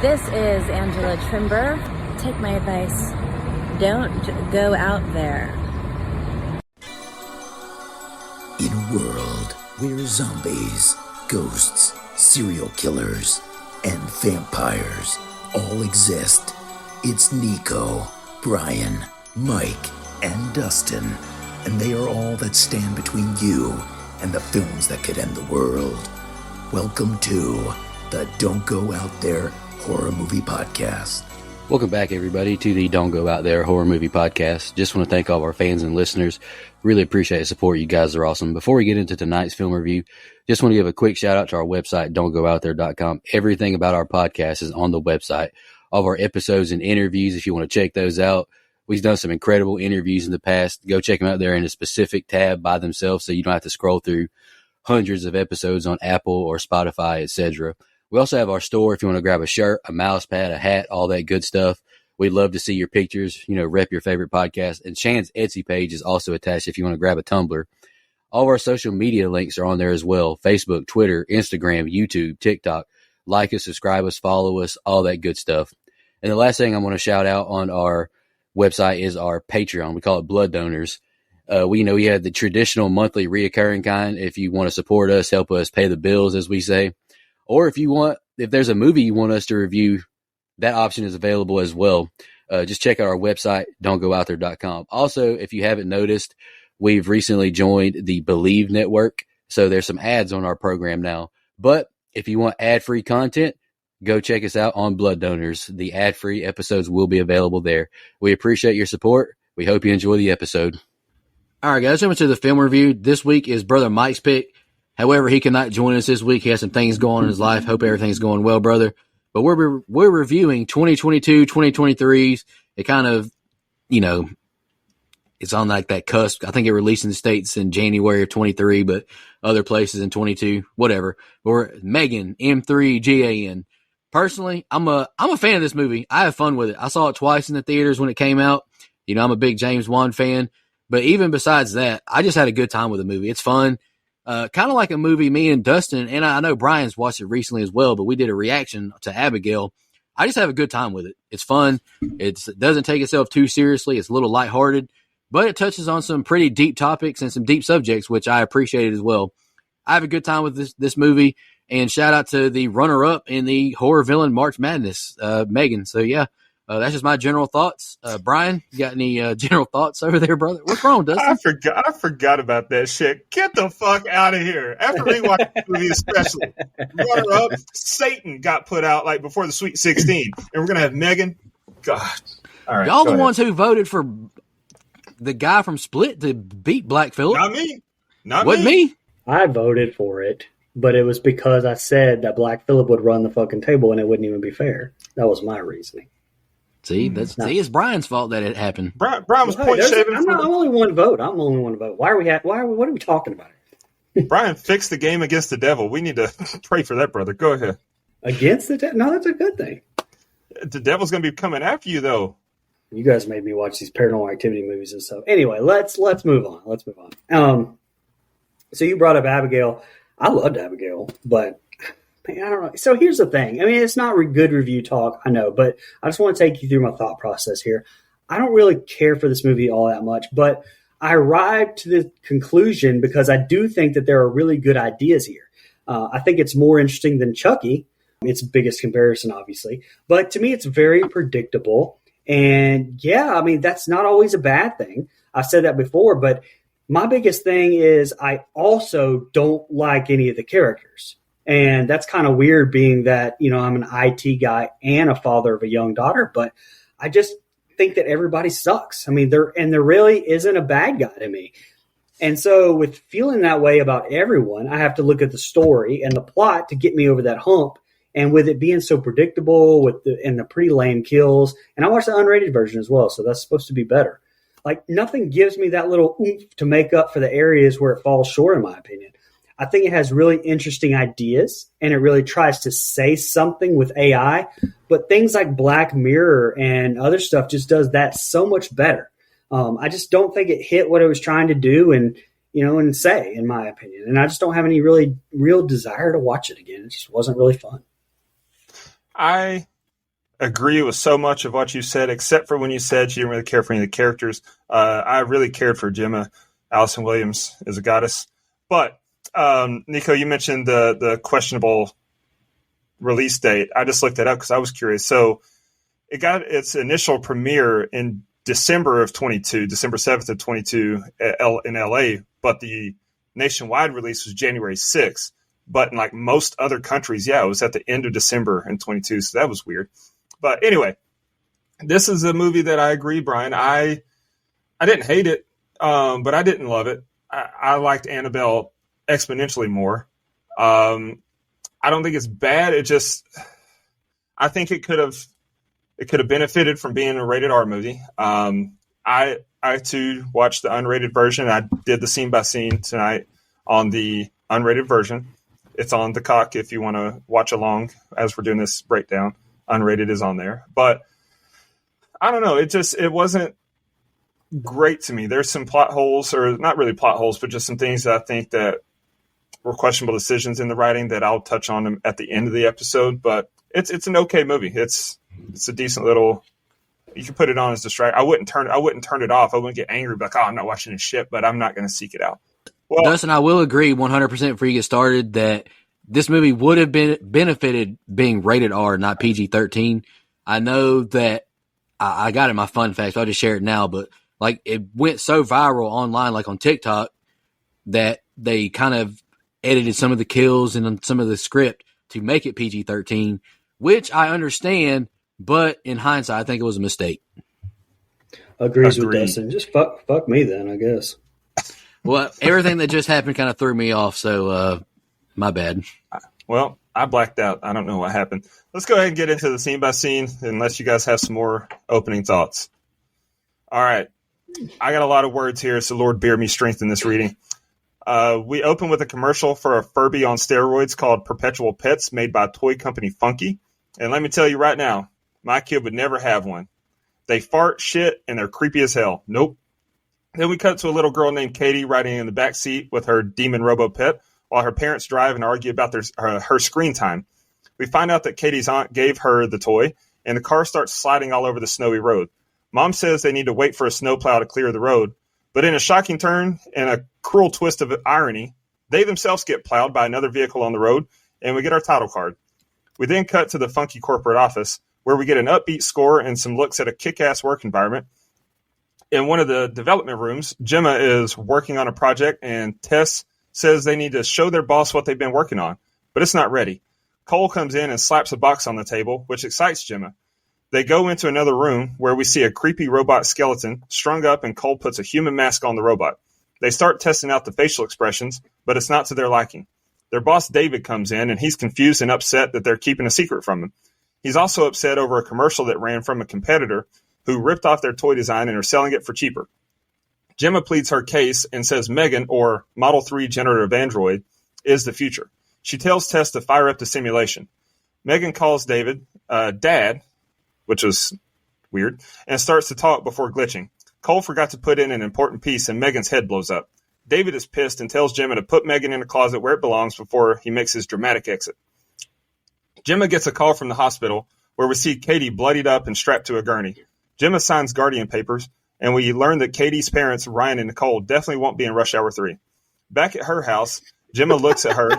This is Angela Trimber. Take my advice. Don't go out there. In a world where zombies, ghosts, serial killers, and vampires all exist, it's Nico, Brian, Mike, and Dustin, and they are all that stand between you and the films that could end the world. Welcome to the Don't Go Out There Horror Movie Podcast. Welcome back, everybody, to the Don't Go Out There Horror Movie Podcast. Just want to thank all of our fans and listeners. Really appreciate the support. You guys are awesome. Before we get into tonight's film review, just want to give a quick shout out to our website, don'tgoouthere.com. Everything about our podcast is on the website. All of our episodes and interviews, if you want to check those out. We've done some incredible interviews in the past. Go check them out there in a specific tab by themselves so you don't have to scroll through hundreds of episodes on Apple or Spotify, etc. We also have our store if you want to grab a shirt, a mouse pad, a hat, all that good stuff. We'd love to see your pictures, rep your favorite podcast. And Shan's Etsy page is also attached if you want to grab a tumbler. All of our social media links are on there as well. Facebook, Twitter, Instagram, YouTube, TikTok. Like us, subscribe us, follow us, all that good stuff. And the last thing I want to shout out on our website is our Patreon. We call it Blood Donors. We have the traditional monthly reoccurring kind. If you want to support us, help us pay the bills, as we say. Or if there's a movie you want us to review, that option is available as well. Just check out our website, don'tgoouthere.com. Also, if you haven't noticed, we've recently joined the Believe Network. So there's some ads on our program now. But if you want ad-free content, go check us out on Blood Donors. The ad-free episodes will be available there. We appreciate your support. We hope you enjoy the episode. All right, guys, coming to the film review. This week is Brother Mike's pick. However, he cannot join us this week. He has some things going on in his life. Hope everything's going well, brother. But we're reviewing 2022, 2023's. It kind of, it's on like that cusp. I think it released in the States in January of 23, but other places in 22, whatever. Or M3gan, M3gan. Personally, I'm a fan of this movie. I have fun with it. I saw it twice in the theaters when it came out. I'm a big James Wan fan. But even besides that, I just had a good time with the movie. It's fun. Kind of like a movie me and Dustin, and I know Brian's watched it recently as well, but we did a reaction to Abigail. I just have a good time with it. It's fun. It doesn't take itself too seriously. It's a little lighthearted, but it touches on some pretty deep topics and some deep subjects, which I appreciate as well. I have a good time with this movie, and shout out to the runner-up in the horror villain March Madness, M3gan. So, yeah. That's just my general thoughts. Brian, you got any general thoughts over there, brother? What's wrong, Dustin? I forgot about that shit. Get the fuck out of here. After rewatching the movie, especially. Runner-up, Satan got put out like before the Sweet 16. And we're going to have M3gan. God. All right. Y'all the ones who voted for the guy from Split to beat Black Phillip. Not me. Wasn't me. I voted for it, but it was because I said that Black Phillip would run the fucking table and it wouldn't even be fair. That was my reasoning. See, it's Brian's fault that it happened. Brian was point shaving. I'm only one vote. Why are we? What are we talking about? Brian fixed the game against the devil. We need to pray for that, brother. Go ahead. Against the devil? No, that's a good thing. The devil's going to be coming after you, though. You guys made me watch these Paranormal Activity movies and stuff. Anyway, let's move on. So you brought up Abigail. I loved Abigail, but. I don't know. So here's the thing. I mean, it's not good review talk, I know, but I just want to take you through my thought process here. I don't really care for this movie all that much, but I arrived to the conclusion because I do think that there are really good ideas here. I think it's more interesting than Chucky. It's the biggest comparison, obviously. But to me, it's very predictable. And yeah, I mean, that's not always a bad thing. I've said that before, but my biggest thing is I also don't like any of the characters. And that's kind of weird being that, I'm an IT guy and a father of a young daughter, but I just think that everybody sucks. I mean, there really isn't a bad guy to me. And so with feeling that way about everyone, I have to look at the story and the plot to get me over that hump. And with it being so predictable and the pretty lame kills, and I watched the unrated version as well, so that's supposed to be better. Like nothing gives me that little oomph to make up for the areas where it falls short, in my opinion. I think it has really interesting ideas and it really tries to say something with AI, but things like Black Mirror and other stuff just does that so much better. I just don't think it hit what it was trying to do and say, in my opinion. And I just don't have any really real desire to watch it again. It just wasn't really fun. I agree with so much of what you said, except for when you said you didn't really care for any of the characters. I really cared for Gemma. Allison Williams is a goddess. But, Nico, you mentioned the questionable release date. I just looked it up because I was curious. So it got its initial premiere in December of 22, December 7th of 22 in LA, but the nationwide release was January 6th. But in like most other countries, it was at the end of December in 22. So that was weird. But anyway, this is a movie that I agree, Brian. I didn't hate it, but I didn't love it. I liked Annabelle exponentially more. I don't think it's bad. I think it could have benefited from being a rated R movie. I too watched the unrated version. I did the scene by scene tonight on the unrated version. It's on the cock if you want to watch along as we're doing this breakdown. Unrated is on there, but I don't know. It wasn't great to me. There's some plot holes, or not really plot holes, but just some things that I think that were questionable decisions in the writing that I'll touch on them at the end of the episode. But it's an okay movie. It's a decent little. You can put it on as distract. I wouldn't turn it off. I wouldn't get angry, like, I'm not watching this shit, but I'm not going to seek it out. Well, Dustin, I will agree 100% before you get started that this movie would have been benefited being rated R, not PG-13. I know that I got it in my fun facts. I'll just share it now, but like it went so viral online, like on TikTok, that they kind of edited some of the kills and some of the script to make it PG-13, which I understand, but in hindsight, I think it was a mistake. Agrees with Dustin. Just fuck me then, I guess. Well, everything that just happened kind of threw me off, so my bad. Well, I blacked out. I don't know what happened. Let's go ahead and get into the scene by scene, unless you guys have some more opening thoughts. All right. I got a lot of words here, so Lord bear me strength in this reading. We open with a commercial for a Furby on steroids called Perpetual Pets, made by toy company Funky. And let me tell you right now, my kid would never have one. They fart, shit, and they're creepy as hell. Nope. Then we cut to a little girl named Katie riding in the back seat with her demon robo pet while her parents drive and argue about her screen time. We find out that Katie's aunt gave her the toy, and the car starts sliding all over the snowy road. Mom says they need to wait for a snowplow to clear the road, but in a shocking turn and a cruel twist of irony, they themselves get plowed by another vehicle on the road, and we get our title card. We then cut to the Funky corporate office, where we get an upbeat score and some looks at a kick-ass work environment. In one of the development rooms, Gemma is working on a project, and Tess says they need to show their boss what they've been working on, but it's not ready. Cole comes in and slaps a box on the table, which excites Gemma. They go into another room where we see a creepy robot skeleton strung up, and Cole puts a human mask on the robot. They start testing out the facial expressions, but it's not to their liking. Their boss David comes in, and he's confused and upset that they're keeping a secret from him. He's also upset over a commercial that ran from a competitor who ripped off their toy design and are selling it for cheaper. Gemma pleads her case and says M3gan, or Model 3 Generative Android, is the future. She tells Tess to fire up the simulation. M3gan calls David Dad, which was weird, and starts to talk before glitching. Cole forgot to put in an important piece, and M3gan's head blows up. David is pissed and tells Gemma to put M3gan in a closet where it belongs before he makes his dramatic exit. Gemma gets a call from the hospital, where we see Katie bloodied up and strapped to a gurney. Gemma signs guardian papers, and we learn that Katie's parents, Ryan and Nicole, definitely won't be in Rush Hour 3. Back at her house, Gemma looks at her.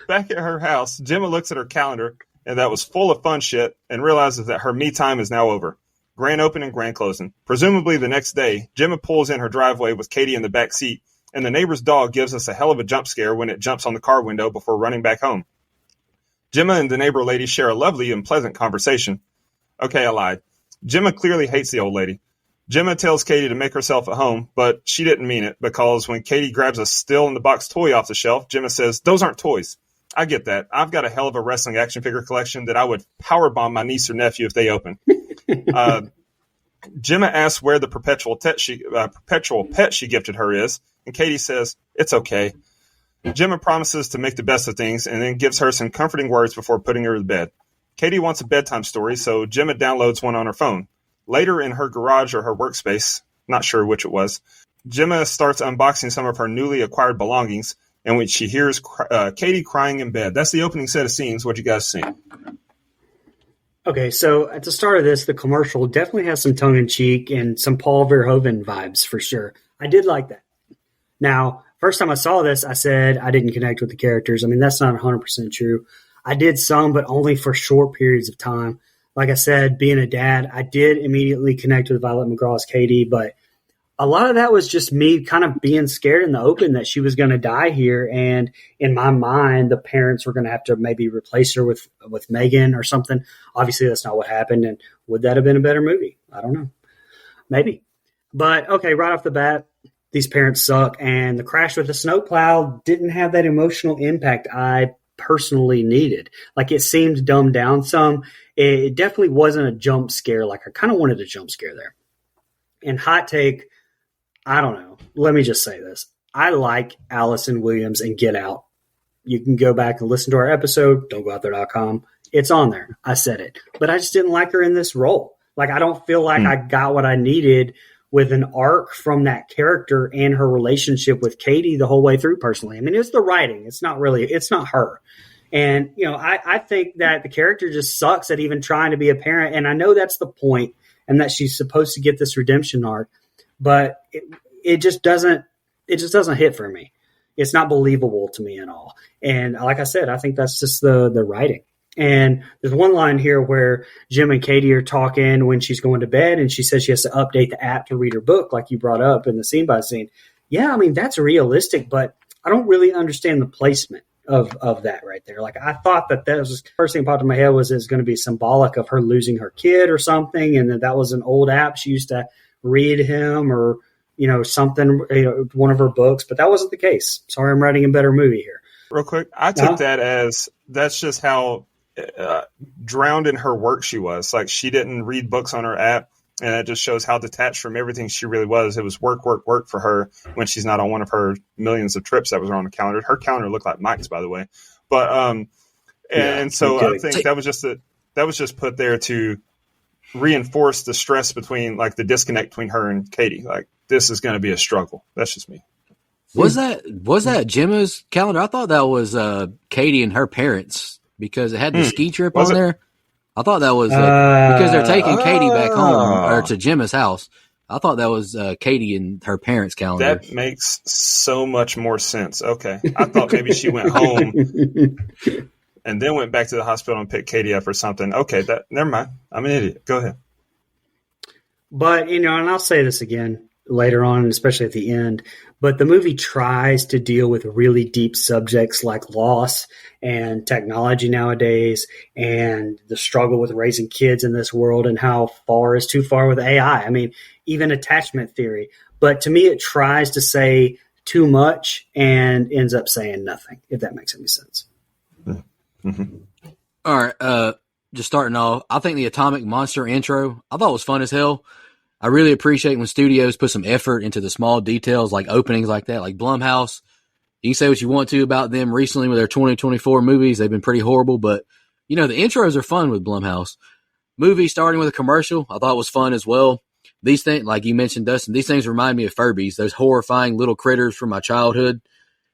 Back at her house, Gemma looks at her calendar, and that was full of fun shit, and realizes that her me time is now over. Grand opening, grand closing. Presumably the next day, Gemma pulls in her driveway with Katie in the back seat, and the neighbor's dog gives us a hell of a jump scare when it jumps on the car window before running back home. Gemma and the neighbor lady share a lovely and pleasant conversation. Okay, I lied. Gemma clearly hates the old lady. Gemma tells Katie to make herself at home, but she didn't mean it, because when Katie grabs a still-in-the-box toy off the shelf, Gemma says, "Those aren't toys." I get that. I've got a hell of a wrestling action figure collection that I would powerbomb my niece or nephew if they open. Gemma asks where the perpetual pet she gifted her is, and Katie says, "It's okay." Gemma promises to make the best of things and then gives her some comforting words before putting her to bed. Katie wants a bedtime story, so Gemma downloads one on her phone. Later in her garage or her workspace, not sure which it was, Gemma starts unboxing some of her newly acquired belongings, and when she hears Katie crying in bed. That's the opening set of scenes. What you guys see? Okay, so at the start of this, the commercial definitely has some tongue in cheek and some Paul Verhoeven vibes for sure. I did like that. Now, first time I saw this, I said I didn't connect with the characters. I mean, that's not 100% true. I did some, but only for short periods of time. Like I said, being a dad, I did immediately connect with Violet McGraw's Katie, but a lot of that was just me kind of being scared in the open that she was going to die here. And in my mind, the parents were going to have to maybe replace her with Megan or something. Obviously, that's not what happened. And would that have been a better movie? I don't know. Maybe. But okay, right off the bat, these parents suck. And the crash with the snowplow didn't have that emotional impact I personally needed. Like it seemed dumbed down some. It definitely wasn't a jump scare. Like I kind of wanted a jump scare there. And hot take, I don't know. Let me just say this. I like Allison Williams and Get Out. You can go back and listen to our episode, don'tgooutthere.com. It's on there. I said it. But I just didn't like her in this role. Like, I don't feel like I got what I needed with an arc from that character and her relationship with Katie the whole way through, personally. I mean, it's the writing. It's not her. And, you know, I think that the character just sucks at even trying to be a parent. And I know that's the point and that she's supposed to get this redemption arc. But it just doesn't hit for me. It's not believable to me at all. And like I said, I think that's just the writing. And there's one line here where Jim and Katie are talking when she's going to bed, and she says she has to update the app to read her book, like you brought up in the scene by scene. Yeah, I mean, that's realistic, but I don't really understand the placement of that right there. Like, I thought that was the first thing that popped in my head was it's going to be symbolic of her losing her kid or something, and that was an old app she used to read him or, you know, something, you know, one of her books, but that wasn't the case. Sorry, I'm writing a better movie here. Real quick, I took that as that's just how drowned in her work she was. Like, she didn't read books on her app, and it just shows how detached from everything she really was. It was work, work, work for her when she's not on one of her millions of trips that was on the calendar. Her calendar looked like Mike's, by the way. But so I think that was just put there to reinforce the stress between, like, the disconnect between her and Katie. Like, this is going to be a struggle. That's just me. Was that Gemma's calendar? I thought that was Katie and her parents because it had the ski trip on there. I thought that was because they're taking Katie back home or to Gemma's house. I thought that was Katie and her parents' calendar. That makes so much more sense. Okay. I thought maybe she went home and then went back to the hospital and picked Katie up or something. Okay, never mind. I'm an idiot. Go ahead. But, you know, and I'll say this again later on, especially at the end, but the movie tries to deal with really deep subjects like loss and technology nowadays and the struggle with raising kids in this world and how far is too far with AI. I mean, even attachment theory. But to me, it tries to say too much and ends up saying nothing, if that makes any sense. Mm-hmm. All right. Just starting off, I think the Atomic Monster intro, I thought it was fun as hell. I really appreciate when studios put some effort into the small details like openings like that, like Blumhouse. You can say what you want to about them recently with their 2024 movies. They've been pretty horrible, but, you know, the intros are fun with Blumhouse. Movie starting with a commercial, I thought was fun as well. These things, like you mentioned, Dustin, these things remind me of Furbies, those horrifying little critters from my childhood.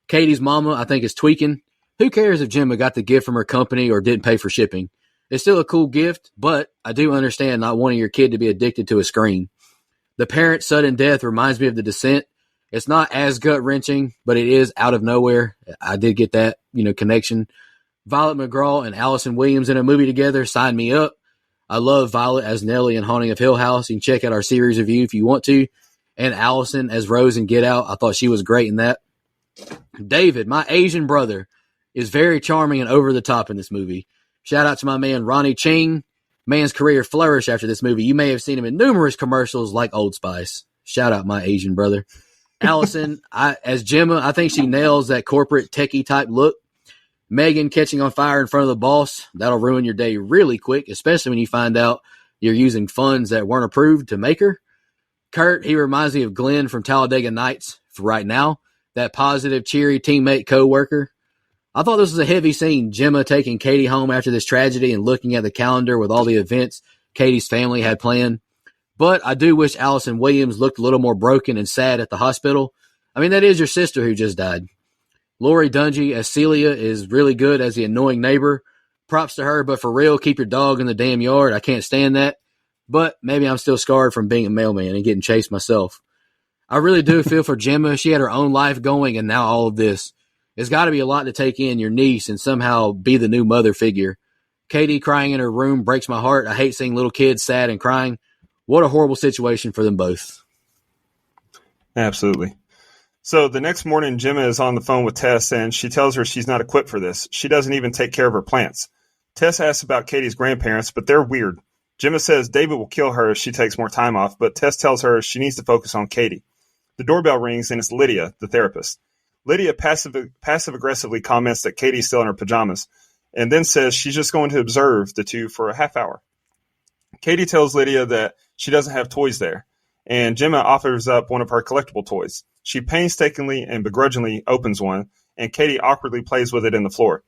Katie's mama, I think, is tweaking. Who cares if Gemma got the gift from her company or didn't pay for shipping? It's still a cool gift, but I do understand not wanting your kid to be addicted to a screen. The parent's sudden death reminds me of The Descent. It's not as gut-wrenching, but it is out of nowhere. I did get that, you know, connection. Violet McGraw and Allison Williams in a movie together, sign me up. I love Violet as Nellie in Haunting of Hill House. You can check out our series review if you want to. And Allison as Rose in Get Out. I thought she was great in that. David, my Asian brother, is very charming and over the top in this movie. Shout out to my man Ronnie Ching. Man's career flourished after this movie. You may have seen him in numerous commercials like Old Spice. Shout out my Asian brother. Allison, as Gemma, I think she nails that corporate techie type look. Megan catching on fire in front of the boss, that'll ruin your day really quick, especially when you find out you're using funds that weren't approved to make her. Kurt, he reminds me of Glenn from Talladega Nights for right now, that positive, cheery teammate co-worker. I thought this was a heavy scene, Gemma taking Katie home after this tragedy and looking at the calendar with all the events Katie's family had planned. But I do wish Allison Williams looked a little more broken and sad at the hospital. I mean, that is your sister who just died. Lori Dungy as Celia is really good as the annoying neighbor. props to her, but for real, keep your dog in the damn yard. I can't stand that. But maybe I'm still scarred from being a mailman and getting chased myself. I really do feel for Gemma. She had her own life going, and now all of this. It's got to be a lot to take in, your niece, and somehow be the new mother figure. Katie crying in her room breaks my heart. I hate seeing little kids sad and crying. What a horrible situation for them both. Absolutely. So the next morning, Gemma is on the phone with Tess, and she tells her she's not equipped for this. She doesn't even take care of her plants. Tess asks about Katie's grandparents, but they're weird. Gemma says David will kill her if she takes more time off, but Tess tells her she needs to focus on Katie. The doorbell rings, and it's Lydia, the therapist. Lydia passive-aggressively comments that Katie's still in her pajamas, and then says she's just going to observe the two for a half hour. Katie tells Lydia that she doesn't have toys there, and Gemma offers up one of her collectible toys. She painstakingly and begrudgingly opens one, and Katie awkwardly plays with it in the floor.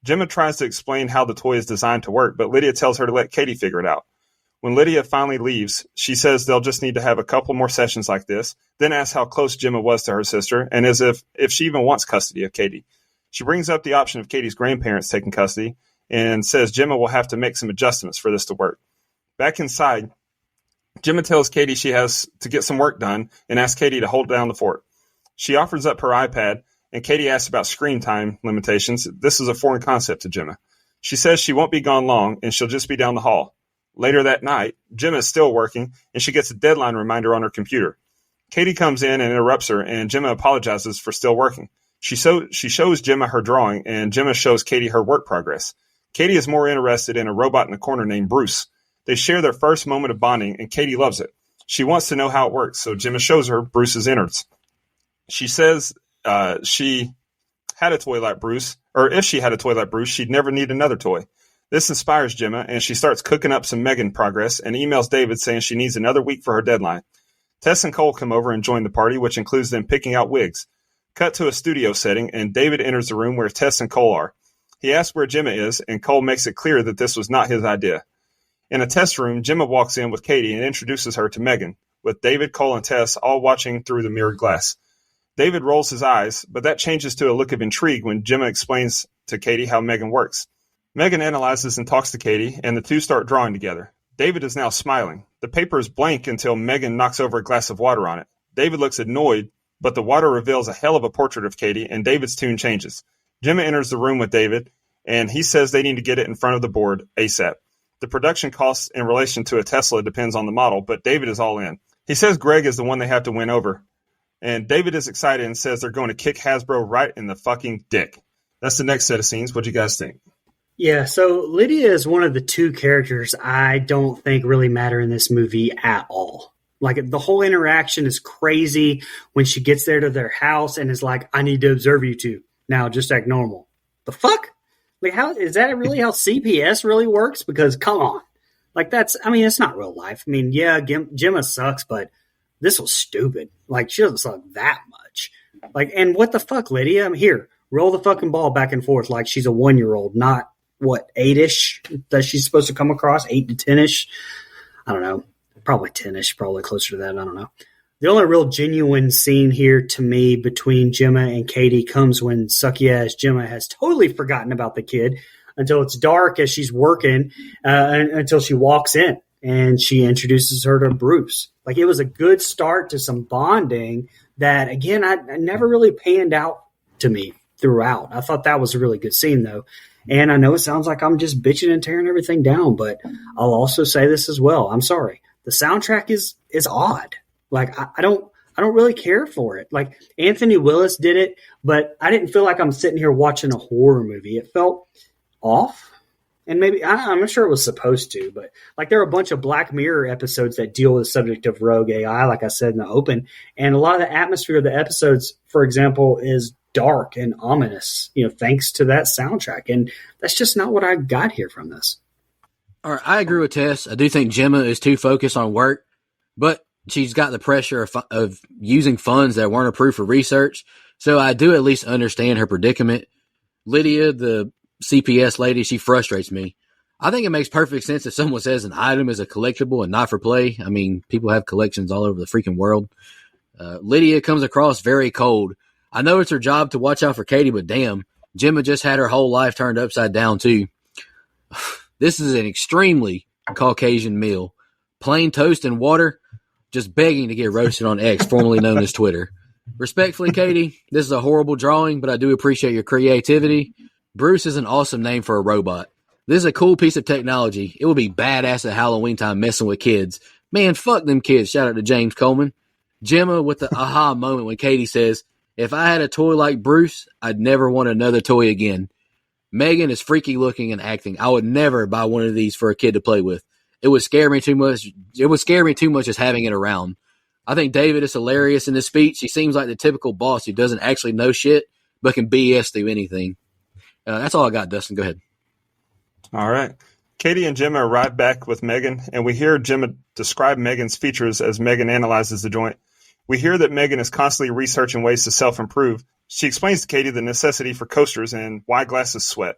Gemma tries to explain how the toy is designed to work, but Lydia tells her to let Katie figure it out. When Lydia finally leaves, she says they'll just need to have a couple more sessions like this, then asks how close Gemma was to her sister, and as if she even wants custody of Katie. She brings up the option of Katie's grandparents taking custody, and says Gemma will have to make some adjustments for this to work. Back inside, Gemma tells Katie she has to get some work done, and asks Katie to hold down the fort. She offers up her iPad, and Katie asks about screen time limitations. This is a foreign concept to Gemma. She says she won't be gone long, and she'll just be down the hall. Later that night, Gemma is still working, and she gets a deadline reminder on her computer. Katie comes in and interrupts her, and Gemma apologizes for still working. She shows Gemma her drawing, and Gemma shows Katie her work progress. Katie is more interested in a robot in the corner named Bruce. They share their first moment of bonding, and Katie loves it. She wants to know how it works, so Gemma shows her Bruce's innards. She says she had a toy like Bruce, or if she had a toy like Bruce, she'd never need another toy. This inspires Gemma, and she starts cooking up some M3gan progress and emails David saying she needs another week for her deadline. Tess and Cole come over and join the party, which includes them picking out wigs. Cut to a studio setting, and David enters the room where Tess and Cole are. He asks where Gemma is, and Cole makes it clear that this was not his idea. In a test room, Gemma walks in with Katie and introduces her to M3gan, with David, Cole, and Tess all watching through the mirrored glass. David rolls his eyes, but that changes to a look of intrigue when Gemma explains to Katie how M3gan works. M3gan analyzes and talks to Katie, and the two start drawing together. David is now smiling. The paper is blank until M3gan knocks over a glass of water on it. David looks annoyed, but the water reveals a hell of a portrait of Katie, and David's tune changes. Gemma enters the room with David, and he says they need to get it in front of the board ASAP. The production cost in relation to a Tesla depends on the model, but David is all in. He says Greg is the one they have to win over, and David is excited and says they're going to kick Hasbro right in the fucking dick. That's the next set of scenes. What do you guys think? Yeah, so Lydia is one of the two characters I don't think really matter in this movie at all. Like, the whole interaction is crazy when she gets there to their house and is like, I need to observe you two. Now, just act normal. The fuck? Like, how is that really how CPS really works? Because, come on. Like, it's not real life. I mean, yeah, Gemma sucks, but this was stupid. Like, she doesn't suck that much. Like, and what the fuck, Lydia? I'm here. Roll the fucking ball back and forth like she's a 1-year-old, not, 8-ish that she's supposed to come across, 8 to 10-ish. I don't know. Probably 10-ish, probably closer to that. I don't know. The only real genuine scene here to me between Gemma and Katie comes when sucky-ass Gemma has totally forgotten about the kid until it's dark as she's working, until she walks in and she introduces her to Bruce. Like, it was a good start to some bonding that, again, I never really panned out to me throughout. I thought that was a really good scene, though. And I know it sounds like I'm just bitching and tearing everything down, but I'll also say this as well. I'm sorry. The soundtrack is odd. Like, I don't really care for it. Like, Anthony Willis did it, but I didn't feel like I'm sitting here watching a horror movie. It felt off. And maybe, I'm not sure it was supposed to, but like, there are a bunch of Black Mirror episodes that deal with the subject of rogue AI, like I said in the open. And a lot of the atmosphere of the episodes, for example, is dark and ominous, thanks to that soundtrack. And that's just not what I got here from this. All right, I agree with Tess. I do think Gemma is too focused on work, but she's got the pressure of using funds that weren't approved for research. So I do at least understand her predicament. Lydia, the CPS lady, she frustrates me. I think it makes perfect sense if someone says an item is a collectible and not for play. I mean, people have collections all over the freaking world. Lydia comes across very cold. I know it's her job to watch out for Katie, but damn, Gemma just had her whole life turned upside down too. This is an extremely Caucasian meal. Plain toast and water, just begging to get roasted on X, formerly known as Twitter. Respectfully, Katie, this is a horrible drawing, but I do appreciate your creativity. Bruce is an awesome name for a robot. This is a cool piece of technology. It would be badass at Halloween time messing with kids. Man, fuck them kids. Shout out to James Coleman. Gemma with the aha moment when Katie says, if I had a toy like Bruce, I'd never want another toy again. Megan is freaky looking and acting. I would never buy one of these for a kid to play with. It would scare me too much. It would scare me too much just having it around. I think David is hilarious in this speech. He seems like the typical boss who doesn't actually know shit, but can BS through anything. That's all I got, Dustin. Go ahead. All right. Katie and Gemma arrive back with Megan, and we hear Gemma describe Megan's features as Megan analyzes the joint. We hear that Megan is constantly researching ways to self-improve. She explains to Katie the necessity for coasters and why glasses sweat.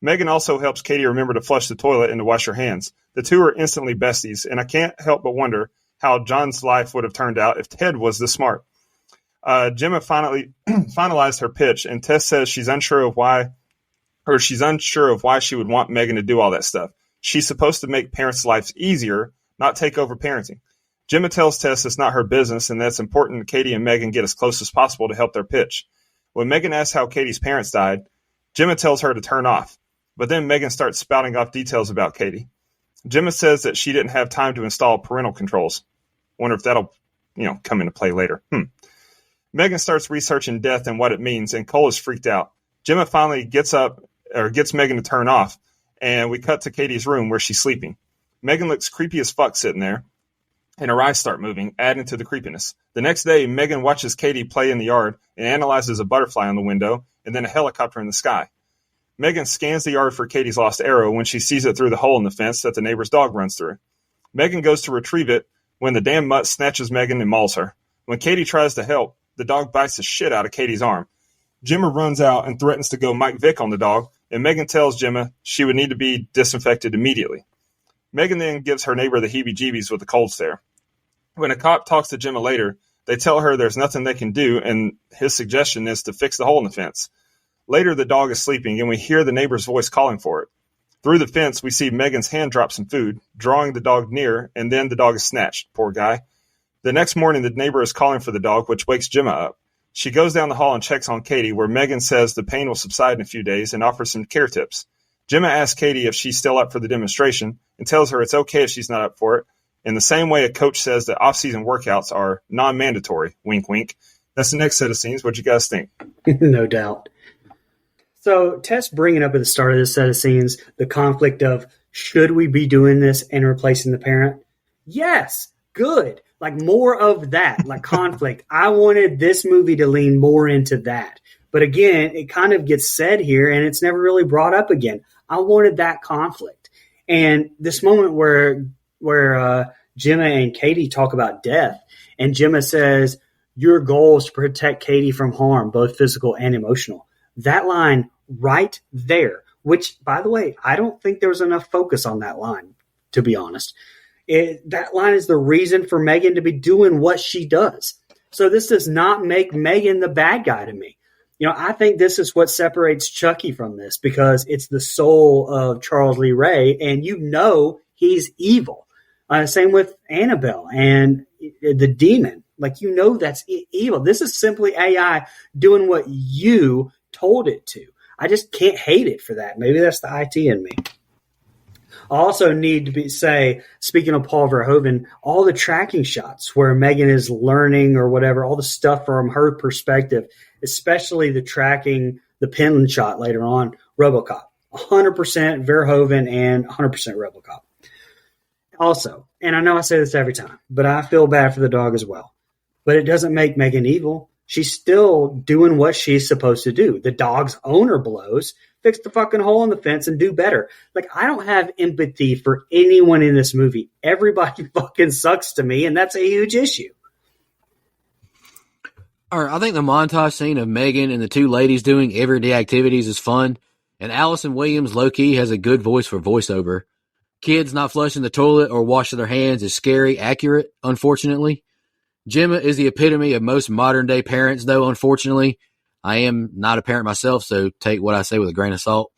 Megan also helps Katie remember to flush the toilet and to wash her hands. The two are instantly besties, and I can't help but wonder how John's life would have turned out if Ted was this smart. Gemma finally finalized her pitch, and Tess says she's unsure of why she would want Megan to do all that stuff. She's supposed to make parents' lives easier, not take over parenting. Gemma tells Tess it's not her business and that it's important Katie and Megan get as close as possible to help their pitch. When Megan asks how Katie's parents died, Gemma tells her to turn off. But then Megan starts spouting off details about Katie. Gemma says that she didn't have time to install parental controls. Wonder if that'll, come into play later. Megan starts researching death and what it means, and Cole is freaked out. Gemma finally gets Megan to turn off, and we cut to Katie's room where she's sleeping. Megan looks creepy as fuck sitting there, and her eyes start moving, adding to the creepiness. The next day, Megan watches Katie play in the yard and analyzes a butterfly on the window and then a helicopter in the sky. Megan scans the yard for Katie's lost arrow when she sees it through the hole in the fence that the neighbor's dog runs through. Megan goes to retrieve it when the damn mutt snatches Megan and mauls her. When Katie tries to help, the dog bites the shit out of Katie's arm. Gemma runs out and threatens to go Mike Vick on the dog, and Megan tells Gemma she would need to be disinfected immediately. Megan then gives her neighbor the heebie-jeebies with a cold stare. When a cop talks to Gemma later, they tell her there's nothing they can do, and his suggestion is to fix the hole in the fence. Later, the dog is sleeping, and we hear the neighbor's voice calling for it. Through the fence, we see Megan's hand drop some food, drawing the dog near, and then the dog is snatched. Poor guy. The next morning, the neighbor is calling for the dog, which wakes Gemma up. She goes down the hall and checks on Katie, where Megan says the pain will subside in a few days and offers some care tips. Gemma asks Katie if she's still up for the demonstration and tells her it's okay if she's not up for it, in the same way a coach says that off-season workouts are non-mandatory. Wink, wink. That's the next set of scenes. What you guys think? No doubt. So Tess bringing up at the start of this set of scenes the conflict of should we be doing this and replacing the parent? Yes, good. Like more of that, like conflict. I wanted this movie to lean more into that. But again, it kind of gets said here and it's never really brought up again. I wanted that conflict. And this moment where Gemma and Katie talk about death and Gemma says, your goal is to protect Katie from harm, both physical and emotional. That line right there, which, by the way, I don't think there was enough focus on that line, to be honest. That line is the reason for Megan to be doing what she does. So this does not make Megan the bad guy to me. I think this is what separates Chucky from this because it's the soul of Charles Lee Ray, and he's evil. Same with Annabelle and the demon. That's evil. This is simply AI doing what you told it to. I just can't hate it for that. Maybe that's the IT in me. I also need to say, speaking of Paul Verhoeven, all the tracking shots where Megan is learning or whatever, all the stuff from her perspective, especially the tracking, the pin shot later on, RoboCop. 100% Verhoeven and 100% RoboCop. Also, and I know I say this every time, but I feel bad for the dog as well. But it doesn't make Megan evil. She's still doing what she's supposed to do. The dog's owner blows, fix the fucking hole in the fence and do better. I don't have empathy for anyone in this movie. Everybody fucking sucks to me, and that's a huge issue. All right, I think the montage scene of Megan and the two ladies doing everyday activities is fun, and Allison Williams low-key has a good voice for voiceover. Kids not flushing the toilet or washing their hands is scary accurate, unfortunately. Gemma is the epitome of most modern-day parents, though, unfortunately. I am not a parent myself, so take what I say with a grain of salt.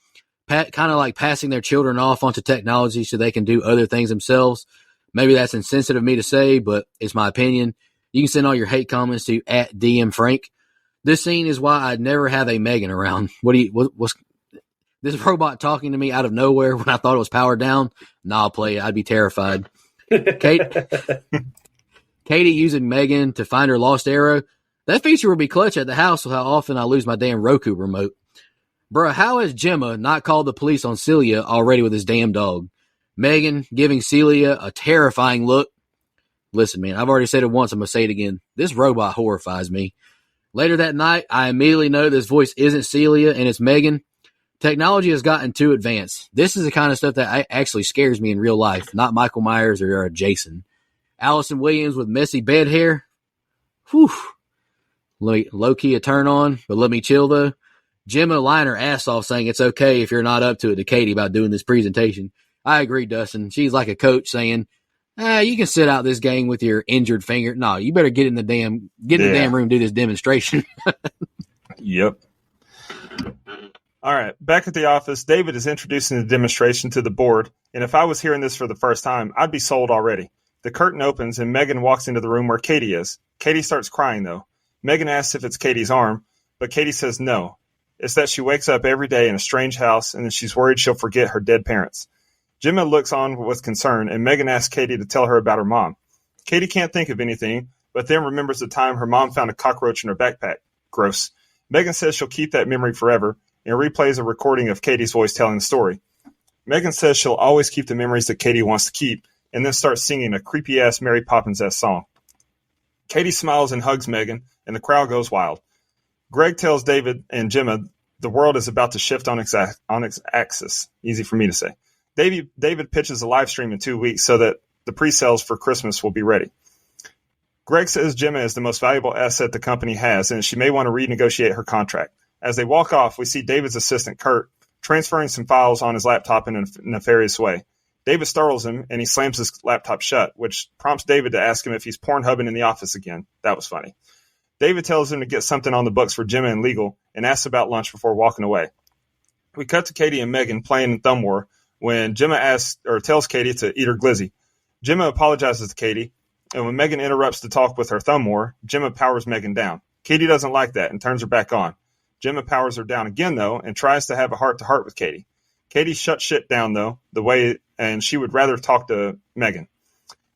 kind of like passing their children off onto technology so they can do other things themselves. Maybe that's insensitive of me to say, but it's my opinion. You can send all your hate comments to @DMFrank. This scene is why I'd never have a M3gan around. What's this robot talking to me out of nowhere when I thought it was powered down? Nah, I'll play it. I'd be terrified. Katie using M3gan to find her lost arrow. That feature would be clutch at the house with how often I lose my damn Roku remote. Bruh, how has Gemma not called the police on Celia already with his damn dog? M3gan giving Celia a terrifying look. Listen, man, I've already said it once. I'm going to say it again. This robot horrifies me. Later that night, I immediately know this voice isn't Celia and it's M3gan. Technology has gotten too advanced. This is the kind of stuff that actually scares me in real life, not Michael Myers or Jason. Allison Williams with messy bed hair. Whew. Low-key a turn on, but let me chill though. Gemma lying her ass off saying it's okay if you're not up to it to Katie about doing this presentation. I agree, Dustin. She's like a coach saying, you can sit out this game with your injured finger. No, you better get in the damn room and do this demonstration. Yep. All right, back at the office, David is introducing the demonstration to the board, and if I was hearing this for the first time, I'd be sold already. The curtain opens, and M3gan walks into the room where Katie is. Katie starts crying, though. M3gan asks if it's Katie's arm, but Katie says no. It's that she wakes up every day in a strange house, and that she's worried she'll forget her dead parents. Gemma looks on with concern, and M3gan asks Katie to tell her about her mom. Katie can't think of anything, but then remembers the time her mom found a cockroach in her backpack. Gross. M3gan says she'll keep that memory forever, and replays a recording of Katie's voice telling the story. M3gan says she'll always keep the memories that Katie wants to keep, and then starts singing a creepy-ass Mary Poppins-esque song. Katie smiles and hugs M3gan, and the crowd goes wild. Greg tells David and Gemma the world is about to shift on its axis. Easy for me to say. David pitches a live stream in 2 weeks so that the pre-sales for Christmas will be ready. Greg says Gemma is the most valuable asset the company has, and she may want to renegotiate her contract. As they walk off, we see David's assistant, Kurt, transferring some files on his laptop in a nefarious way. David startles him, and he slams his laptop shut, which prompts David to ask him if he's Pornhubbing in the office again. That was funny. David tells him to get something on the books for Gemma and legal, and asks about lunch before walking away. We cut to Katie and M3gan playing Thumb War when Gemma tells Katie to eat her glizzy. Gemma apologizes to Katie, and when M3gan interrupts to talk with her Thumb War, Gemma powers M3gan down. Katie doesn't like that and turns her back on. Gemma powers her down again, though, and tries to have a heart-to-heart with Katie. Katie shuts shit down, though, and she would rather talk to M3gan.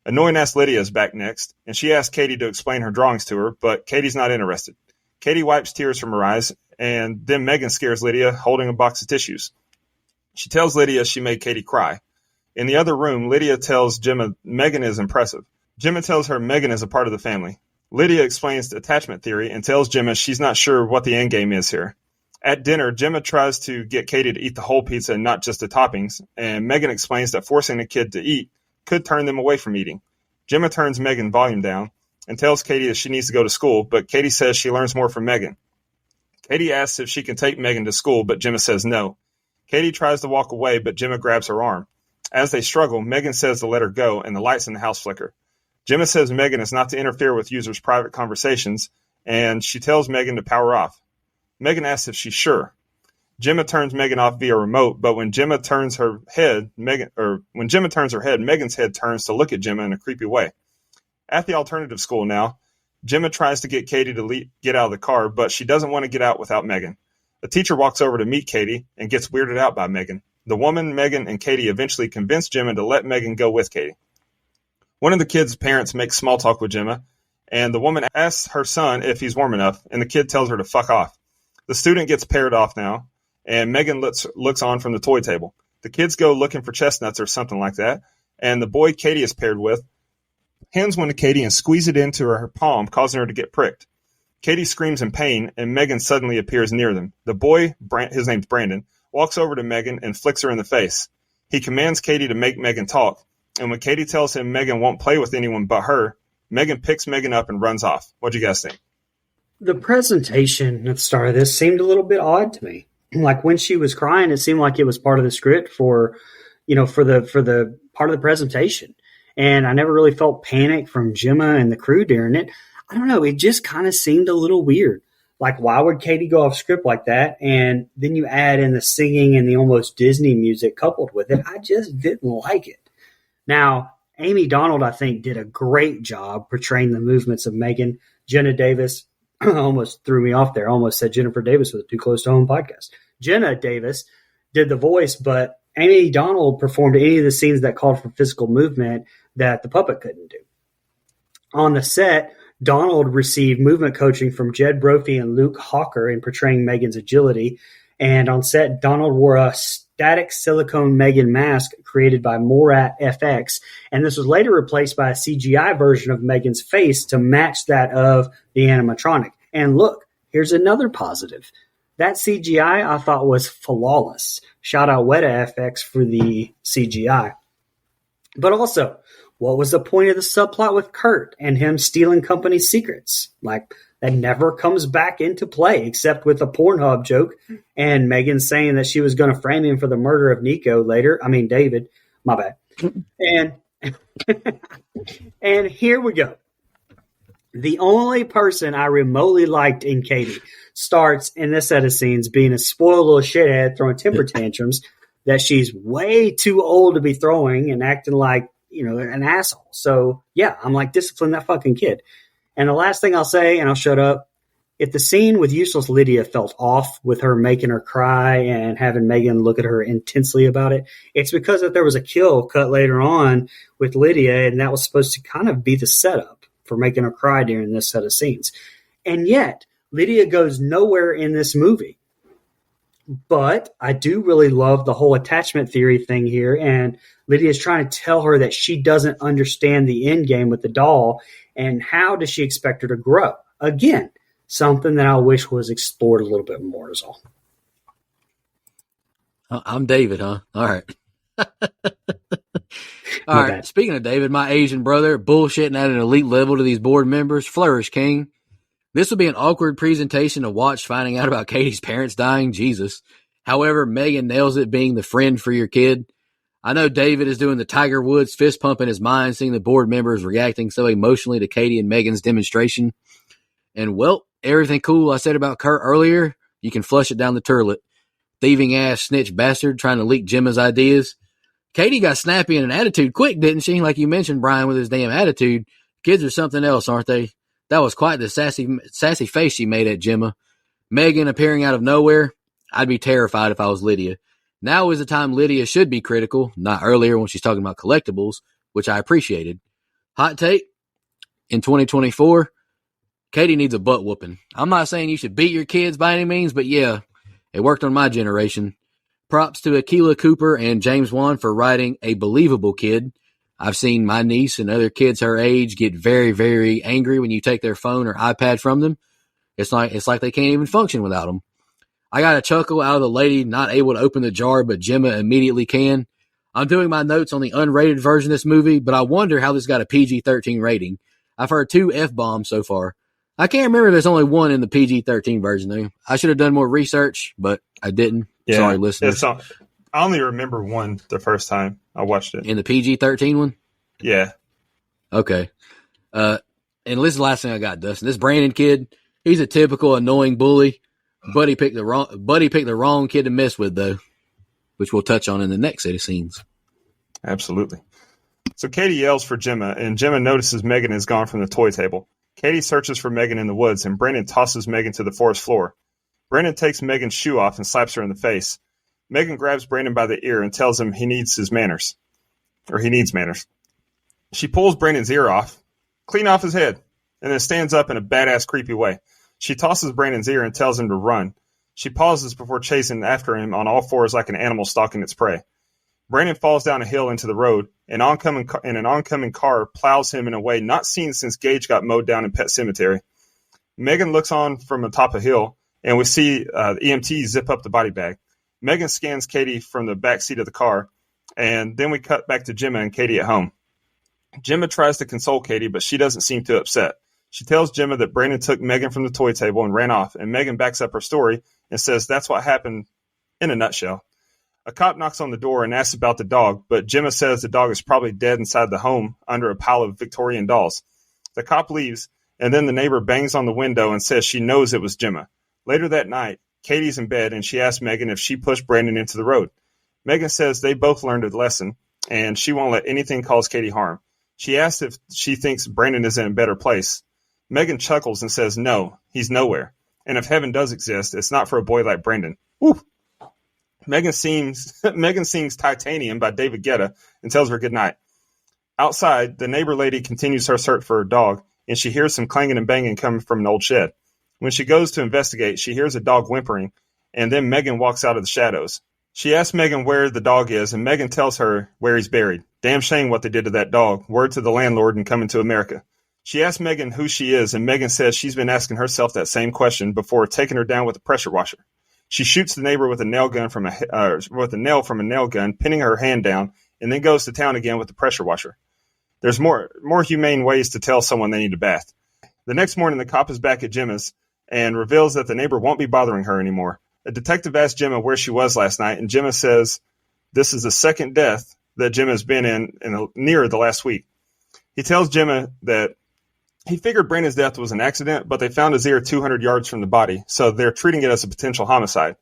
Annoying-ass Lydia is back next, and she asks Katie to explain her drawings to her, but Katie's not interested. Katie wipes tears from her eyes, and then M3gan scares Lydia, holding a box of tissues. She tells Lydia she made Katie cry. In the other room, Lydia tells Gemma M3gan is impressive. Gemma tells her M3gan is a part of the family. Lydia explains the attachment theory and tells Gemma she's not sure what the endgame is here. At dinner, Gemma tries to get Katie to eat the whole pizza and not just the toppings, and M3gan explains that forcing a kid to eat could turn them away from eating. Gemma turns M3gan volume down and tells Katie that she needs to go to school, but Katie says she learns more from M3gan. Katie asks if she can take M3gan to school, but Gemma says no. Katie tries to walk away, but Gemma grabs her arm. As they struggle, M3gan says to let her go, and the lights in the house flicker. Gemma says M3gan is not to interfere with users' private conversations, and she tells M3gan to power off. M3gan asks if she's sure. Gemma turns M3gan off via remote, but when Gemma turns her head, M3gan's head turns to look at Gemma in a creepy way. At the alternative school now, Gemma tries to get Katie to get out of the car, but she doesn't want to get out without M3gan. The teacher walks over to meet Katie and gets weirded out by M3gan. The woman, M3gan, and Katie eventually convince Gemma to let M3gan go with Katie. One of the kids' parents makes small talk with Gemma, and the woman asks her son if he's warm enough, and the kid tells her to fuck off. The student gets paired off now, and M3gan looks on from the toy table. The kids go looking for chestnuts or something like that, and the boy Katie is paired with hands one to Katie and squeezes it into her palm, causing her to get pricked. Katie screams in pain, and M3gan suddenly appears near them. The boy, his name's Brandon, walks over to M3gan and flicks her in the face. He commands Katie to make M3gan talk, and when Katie tells him M3gan won't play with anyone but her, M3gan picks M3gan up and runs off. What do you guys think? The presentation at the start of this seemed a little bit odd to me. Like when she was crying, it seemed like it was part of the script for the part of the presentation. And I never really felt panic from Gemma and the crew during it. I don't know. It just kind of seemed a little weird. Like, why would Katie go off script like that? And then you add in the singing and the almost Disney music coupled with it. I just didn't like it. Now, Amy Donald, I think, did a great job portraying the movements of Megan. Jenna Davis almost threw me off there. Almost said Jennifer Davis with a Too Close to Home podcast. Jenna Davis did the voice, but Amy Donald performed any of the scenes that called for physical movement that the puppet couldn't do. On the set, Donald received movement coaching from Jed Brophy and Luke Hawker in portraying Megan's agility. And on set, Donald wore a static silicone Megan mask created by Morat FX. And this was later replaced by a CGI version of Megan's face to match that of the animatronic. And look, here's another positive. That CGI I thought was flawless. Shout out Weta FX for the CGI. But also, what was the point of the subplot with Kurt and him stealing company secrets? Like, that never comes back into play except with a Pornhub joke and Megan saying that she was going to frame him for the murder of Nico later. I mean, David, my bad. And and here we go. The only person I remotely liked in Katie starts in this set of scenes being a spoiled little shithead throwing temper tantrums that she's way too old to be throwing and acting like, an asshole. So, yeah, I'm like, discipline that fucking kid. And the last thing I'll say, and I'll shut up, if the scene with useless Lydia felt off with her making her cry and having Megan look at her intensely about it, it's because that there was a kill cut later on with Lydia, and that was supposed to kind of be the setup for making her cry during this set of scenes. And yet, Lydia goes nowhere in this movie. But I do really love the whole attachment theory thing here, and Lydia's trying to tell her that she doesn't understand the end game with the doll, and how does she expect her to grow? Again, something that I wish was explored a little bit more is all. I'm David, huh? All right. All right. Bad. Speaking of David, my Asian brother, bullshitting at an elite level to these board members, Flourish King. This would be an awkward presentation to watch finding out about Katie's parents dying. Jesus. However, Megan nails it being the friend for your kid. I know David is doing the Tiger Woods fist pump in his mind, seeing the board members reacting so emotionally to Katie and Megan's demonstration. And, well, everything cool I said about Kurt earlier, you can flush it down the toilet. Thieving ass snitch bastard trying to leak Gemma's ideas. Katie got snappy and an attitude quick, didn't she? Like you mentioned, Brian, with his damn attitude. Kids are something else, aren't they? That was quite the sassy face she made at Gemma. Megan appearing out of nowhere. I'd be terrified if I was Lydia. Now is the time Lydia should be critical, not earlier when she's talking about collectibles, which I appreciated. Hot take, in 2024, Katie needs a butt whooping. I'm not saying you should beat your kids by any means, but yeah, it worked on my generation. Props to Akilah Cooper and James Wan for writing a believable kid. I've seen my niece and other kids her age get very, very angry when you take their phone or iPad from them. It's like they can't even function without them. I got a chuckle out of the lady not able to open the jar, but Gemma immediately can. I'm doing my notes on the unrated version of this movie, but I wonder how this got a PG-13 rating. I've heard 2 F-bombs so far. I can't remember if there's only 1 in the PG-13 version, though. I should have done more research, but I didn't. Yeah, sorry, listeners. I only remember 1 the first time I watched it. In the PG-13 one? Yeah. Okay. And this is the last thing I got, Dustin. This Brandon kid, he's a typical annoying bully. Buddy picked the wrong kid to mess with, though, which we'll touch on in the next set of scenes. Absolutely. So Katie yells for Gemma, and Gemma notices Megan has gone from the toy table. Katie searches for Megan in the woods, and Brandon tosses Megan to the forest floor. Brandon takes Megan's shoe off and slaps her in the face. Megan grabs Brandon by the ear and tells him he needs manners. She pulls Brandon's ear off, clean off his head, and then stands up in a badass, creepy way. She tosses Brandon's ear and tells him to run. She pauses before chasing after him on all fours like an animal stalking its prey. Brandon falls down a hill into the road, and an oncoming car plows him in a way not seen since Gage got mowed down in Pet Cemetery. Megan looks on from atop a hill, and we see the EMT zip up the body bag. Megan scans Katie from the back seat of the car, and then we cut back to Gemma and Katie at home. Gemma tries to console Katie, but she doesn't seem too upset. She tells Gemma that Brandon took Megan from the toy table and ran off, and Megan backs up her story and says that's what happened in a nutshell. A cop knocks on the door and asks about the dog, but Gemma says the dog is probably dead inside the home under a pile of Victorian dolls. The cop leaves, And then the neighbor bangs on the window and says she knows it was Gemma. Later that night, Katie's in bed and she asks Megan if she pushed Brandon into the road. Megan says they both learned a lesson and she won't let anything cause Katie harm. She asks if she thinks Brandon is in a better place. Megan chuckles and says no, he's nowhere. And if heaven does exist, it's not for a boy like Brandon. Woo. Megan sings Titanium by David Guetta and tells her goodnight. Outside, the neighbor lady continues her search for her dog, and she hears some clanging and banging coming from an old shed. When she goes to investigate, she hears a dog whimpering, and then Megan walks out of the shadows. She asks Megan where the dog is, and Megan tells her where he's buried. Damn shame what they did to that dog. Word to the landlord and coming to America. She asks Megan who she is, and Megan says she's been asking herself that same question before taking her down with a pressure washer. She shoots the neighbor with a nail from a nail gun, pinning her hand down, and then goes to town again with the pressure washer. There's more humane ways to tell someone they need a bath. The next morning, the cop is back at Gemma's and reveals that the neighbor won't be bothering her anymore. A detective asks Gemma where she was last night, and Gemma says this is the second death that Gemma's been in near the last week. He tells Gemma that he figured Brandon's death was an accident, but they found his ear 200 yards from the body, so they're treating it as a potential homicide.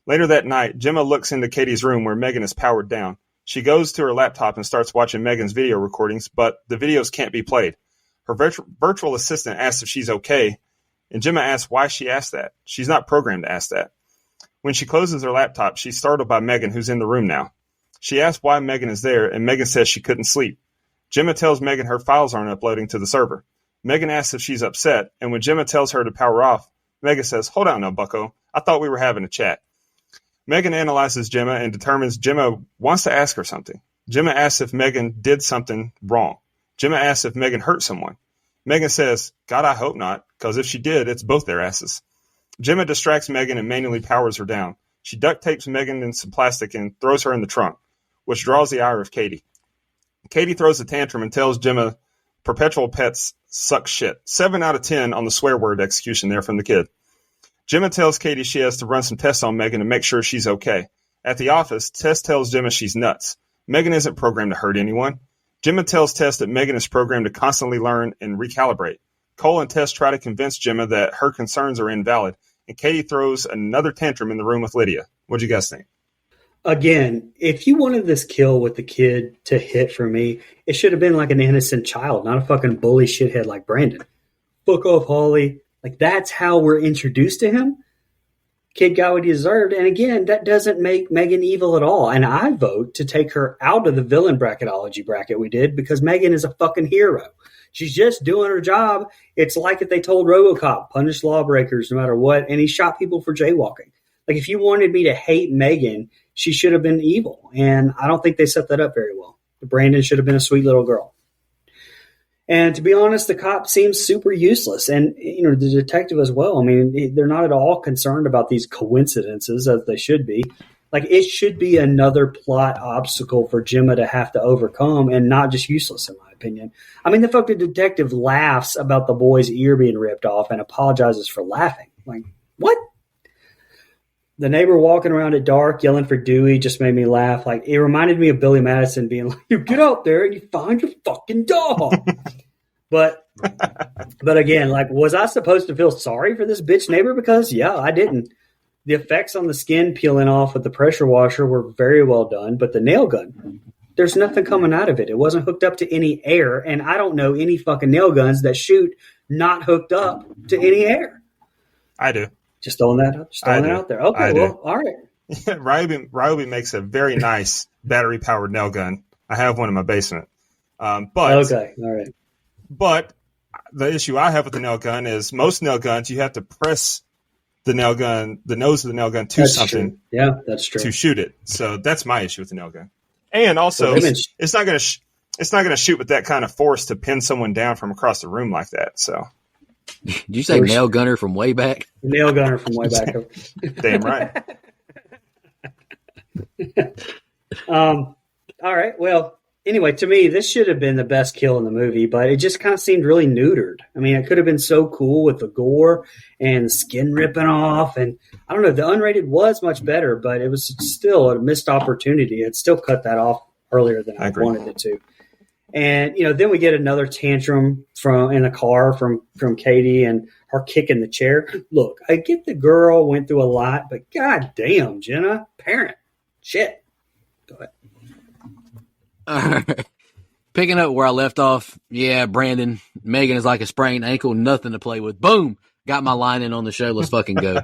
Later that night, Gemma looks into Katie's room where Megan is powered down. She goes to her laptop and starts watching Megan's video recordings, but the videos can't be played. Her virtual assistant asks if she's okay, and Gemma asks why she asked that. She's not programmed to ask that. When she closes her laptop, she's startled by Megan, who's in the room now. She asks why Megan is there, and Megan says she couldn't sleep. Gemma tells Megan her files aren't uploading to the server. Megan asks if she's upset, and when Gemma tells her to power off, Megan says, "Hold on now, bucko. I thought we were having a chat." Megan analyzes Gemma and determines Gemma wants to ask her something. Gemma asks if Megan did something wrong. Gemma asks if Megan hurt someone. Megan says, "God, I hope not, because if she did, it's both their asses." Gemma distracts Megan and manually powers her down. She duct tapes Megan in some plastic and throws her in the trunk, which draws the ire of Katie. Katie throws a tantrum and tells Gemma perpetual pets suck shit. 7 out of 10 on the swear word execution there from the kid. Gemma tells Katie she has to run some tests on Megan to make sure she's okay. At the office, Tess tells Gemma she's nuts. Megan isn't programmed to hurt anyone. Gemma tells Tess that Megan is programmed to constantly learn and recalibrate. Cole and Tess try to convince Gemma that her concerns are invalid, and Katie throws another tantrum in the room with Lydia. What'd you guys think? Again, if you wanted this kill with the kid to hit for me, it should have been like an innocent child, not a fucking bully shithead like Brandon. Fuck off, Holly. Like, that's how we're introduced to him. Kid got what he deserved. And again, that doesn't make Megan evil at all. And I vote to take her out of the villain bracketology bracket we did because Megan is a fucking hero. She's just doing her job. It's like if they told RoboCop, punish lawbreakers no matter what, and he shot people for jaywalking. Like, if you wanted me to hate Megan, she should have been evil. And I don't think they set that up very well. Brandon should have been a sweet little girl. And to be honest, the cop seems super useless. And, you know, the detective as well. I mean, they're not at all concerned about these coincidences as they should be. Like, it should be another plot obstacle for Gemma to have to overcome and not just useless, in my opinion. I mean, the fucking detective laughs about the boy's ear being ripped off and apologizes for laughing. Like, what? The neighbor walking around at dark yelling for Dewey just made me laugh. Like, it reminded me of Billy Madison being like, "You get out there and you find your fucking dog." But again, like, was I supposed to feel sorry for this bitch neighbor? Because, yeah, I didn't. The effects on the skin peeling off with the pressure washer were very well done. But the nail gun, there's nothing coming out of it. It wasn't hooked up to any air. And I don't know any fucking nail guns that shoot not hooked up to any air. I do. Just throwing that out there. Okay, well, all right. Ryobi makes a very nice battery-powered nail gun. I have one in my basement. Okay, all right. But the issue I have with the nail gun is most nail guns, you have to press the nail gun, the nose of the nail gun to That's something. True. Yeah, that's true. To shoot it. So that's my issue with the nail gun. And also, it's not going to shoot with that kind of force to pin someone down from across the room like that. So. Did you say nail gunner from way back? Nail gunner from way back. Damn right. All right. Well, anyway, to me, this should have been the best kill in the movie, but it just kind of seemed really neutered. I mean, it could have been so cool with the gore and the skin ripping off. And I don't know, the unrated was much better, but it was still a missed opportunity. It still cut that off earlier than I wanted it to. And then we get another tantrum in the car from Katie and her kicking the chair. Look, I get the girl went through a lot, but god damn, Jenna, parent, shit. Go ahead. All right. Picking up where I left off, yeah, Brandon, M3gan is like a sprained ankle, nothing to play with. Boom, got my line in on the show. Let's fucking go.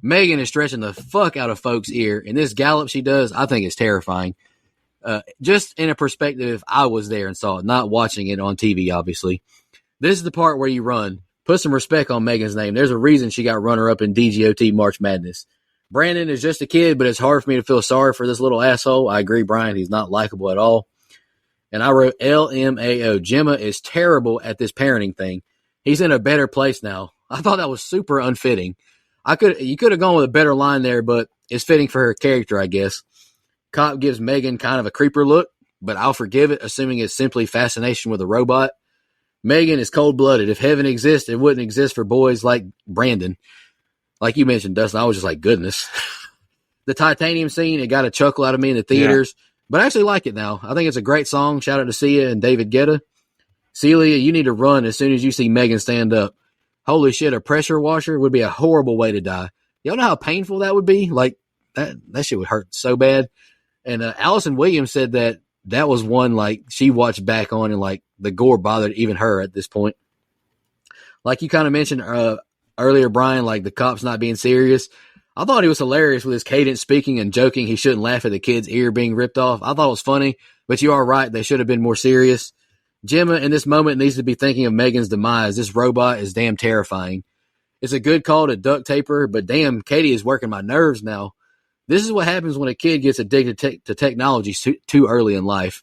M3gan is stretching the fuck out of folks' ear, and this gallop she does, I think is terrifying. Just in a perspective, I was there and saw it, not watching it on TV, obviously. This is the part where you run. Put some respect on M3gan's name. There's a reason she got runner-up in DGOT March Madness. Brandon is just a kid, but it's hard for me to feel sorry for this little asshole. I agree, Brian. He's not likable at all. And I wrote LMAO. Gemma is terrible at this parenting thing. He's in a better place now. I thought that was super unfitting. You could have gone with a better line there, but it's fitting for her character, I guess. Cop gives M3gan kind of a creeper look, but I'll forgive it, assuming it's simply fascination with a robot. M3gan is cold-blooded. If heaven exists, it wouldn't exist for boys like Brandon. Like you mentioned, Dustin, I was just like, goodness. The titanium scene, it got a chuckle out of me in the theaters, but I actually like it now. I think it's a great song. Shout out to Sia and David Guetta. Celia, you need to run as soon as you see M3gan stand up. Holy shit, a pressure washer would be a horrible way to die. Y'all know how painful that would be? Like, that shit would hurt so bad. And Allison Williams said that was one, like, she watched back on and, like, the gore bothered even her at this point. Like you kind of mentioned earlier, Brian, like the cop's not being serious. I thought he was hilarious with his cadence speaking and joking he shouldn't laugh at the kid's ear being ripped off. I thought it was funny, but you are right. They should have been more serious. Gemma, in this moment, needs to be thinking of M3gan's demise. This robot is damn terrifying. It's a good call to duct tape her, but damn, Katie is working my nerves now. This is what happens when a kid gets addicted to technology too early in life.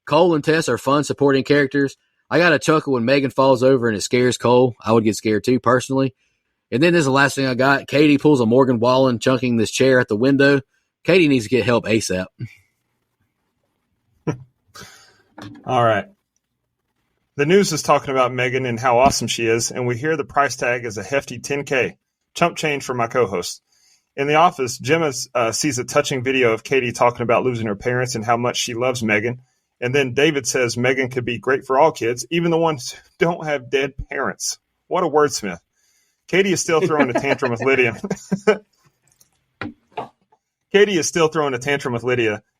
Cole and Tess are fun supporting characters. I got a chuckle when M3gan falls over and it scares Cole. I would get scared too, personally. And then this is the last thing I got. Katie pulls a Morgan Wallen chunking this chair at the window. Katie needs to get help ASAP. All right. The news is talking about M3gan and how awesome she is, and we hear the price tag is a hefty $10K. Chump change for my co-host. In the office, Gemma sees a touching video of Katie talking about losing her parents and how much she loves M3gan. And then David says M3gan could be great for all kids, even the ones who don't have dead parents. What a wordsmith. Katie is still throwing a tantrum with Lydia.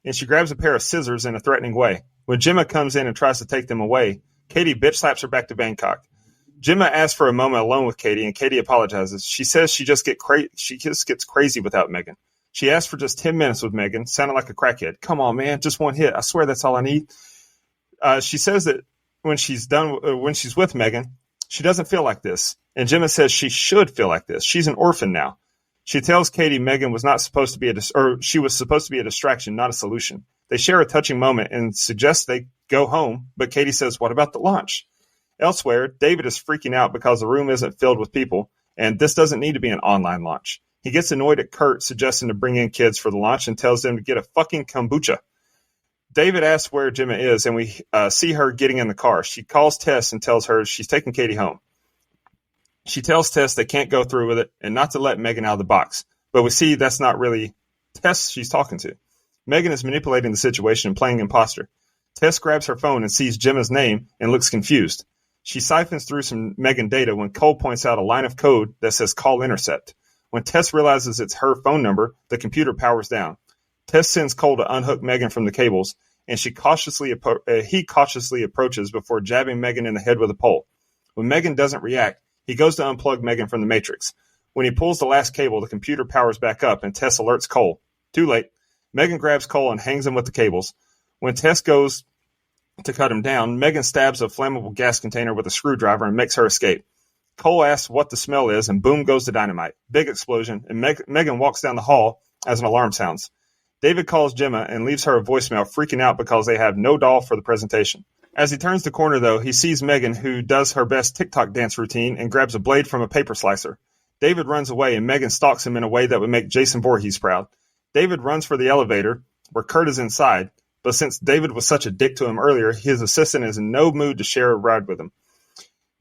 And she grabs a pair of scissors in a threatening way. When Gemma comes in and tries to take them away, Katie bitch slaps her back to Bangkok. Gemma asks for a moment alone with Katie, and Katie apologizes. She says she just gets crazy without M3gan. She asked for just 10 minutes with M3gan, sounding like a crackhead. Come on, man, just one hit. I swear that's all I need. She says that when she's with M3gan, she doesn't feel like this. And Gemma says she should feel like this. She's an orphan now. She tells Katie M3gan was not supposed to be she was supposed to be a distraction, not a solution. They share a touching moment and suggest they go home, but Katie says, what about the launch? Elsewhere, David is freaking out because the room isn't filled with people, and this doesn't need to be an online launch. He gets annoyed at Kurt suggesting to bring in kids for the launch and tells them to get a fucking kombucha. David asks where Gemma is, and we see her getting in the car. She calls Tess and tells her she's taking Katie home. She tells Tess they can't go through with it and not to let M3gan out of the box. But we see that's not really Tess she's talking to. M3gan is manipulating the situation and playing imposter. Tess grabs her phone and sees Gemma's name and looks confused. She siphons through some M3gan data when Cole points out a line of code that says call intercept. When Tess realizes it's her phone number, the computer powers down. Tess sends Cole to unhook M3gan from the cables, and he cautiously approaches before jabbing M3gan in the head with a pole. When M3gan doesn't react, he goes to unplug M3gan from the matrix. When he pulls the last cable, the computer powers back up, and Tess alerts Cole. Too late. M3gan grabs Cole and hangs him with the cables. When Tess goes to cut him down, M3gan stabs a flammable gas container with a screwdriver and makes her escape. Cole asks what the smell is, and boom goes the dynamite. Big explosion, and M3gan walks down the hall as an alarm sounds. David calls Gemma and leaves her a voicemail, freaking out because they have no doll for the presentation. As he turns the corner, though, he sees M3gan, who does her best TikTok dance routine and grabs a blade from a paper slicer. David runs away, and M3gan stalks him in a way that would make Jason Voorhees proud. David runs for the elevator, where Kurt is inside, but since David was such a dick to him earlier, his assistant is in no mood to share a ride with him.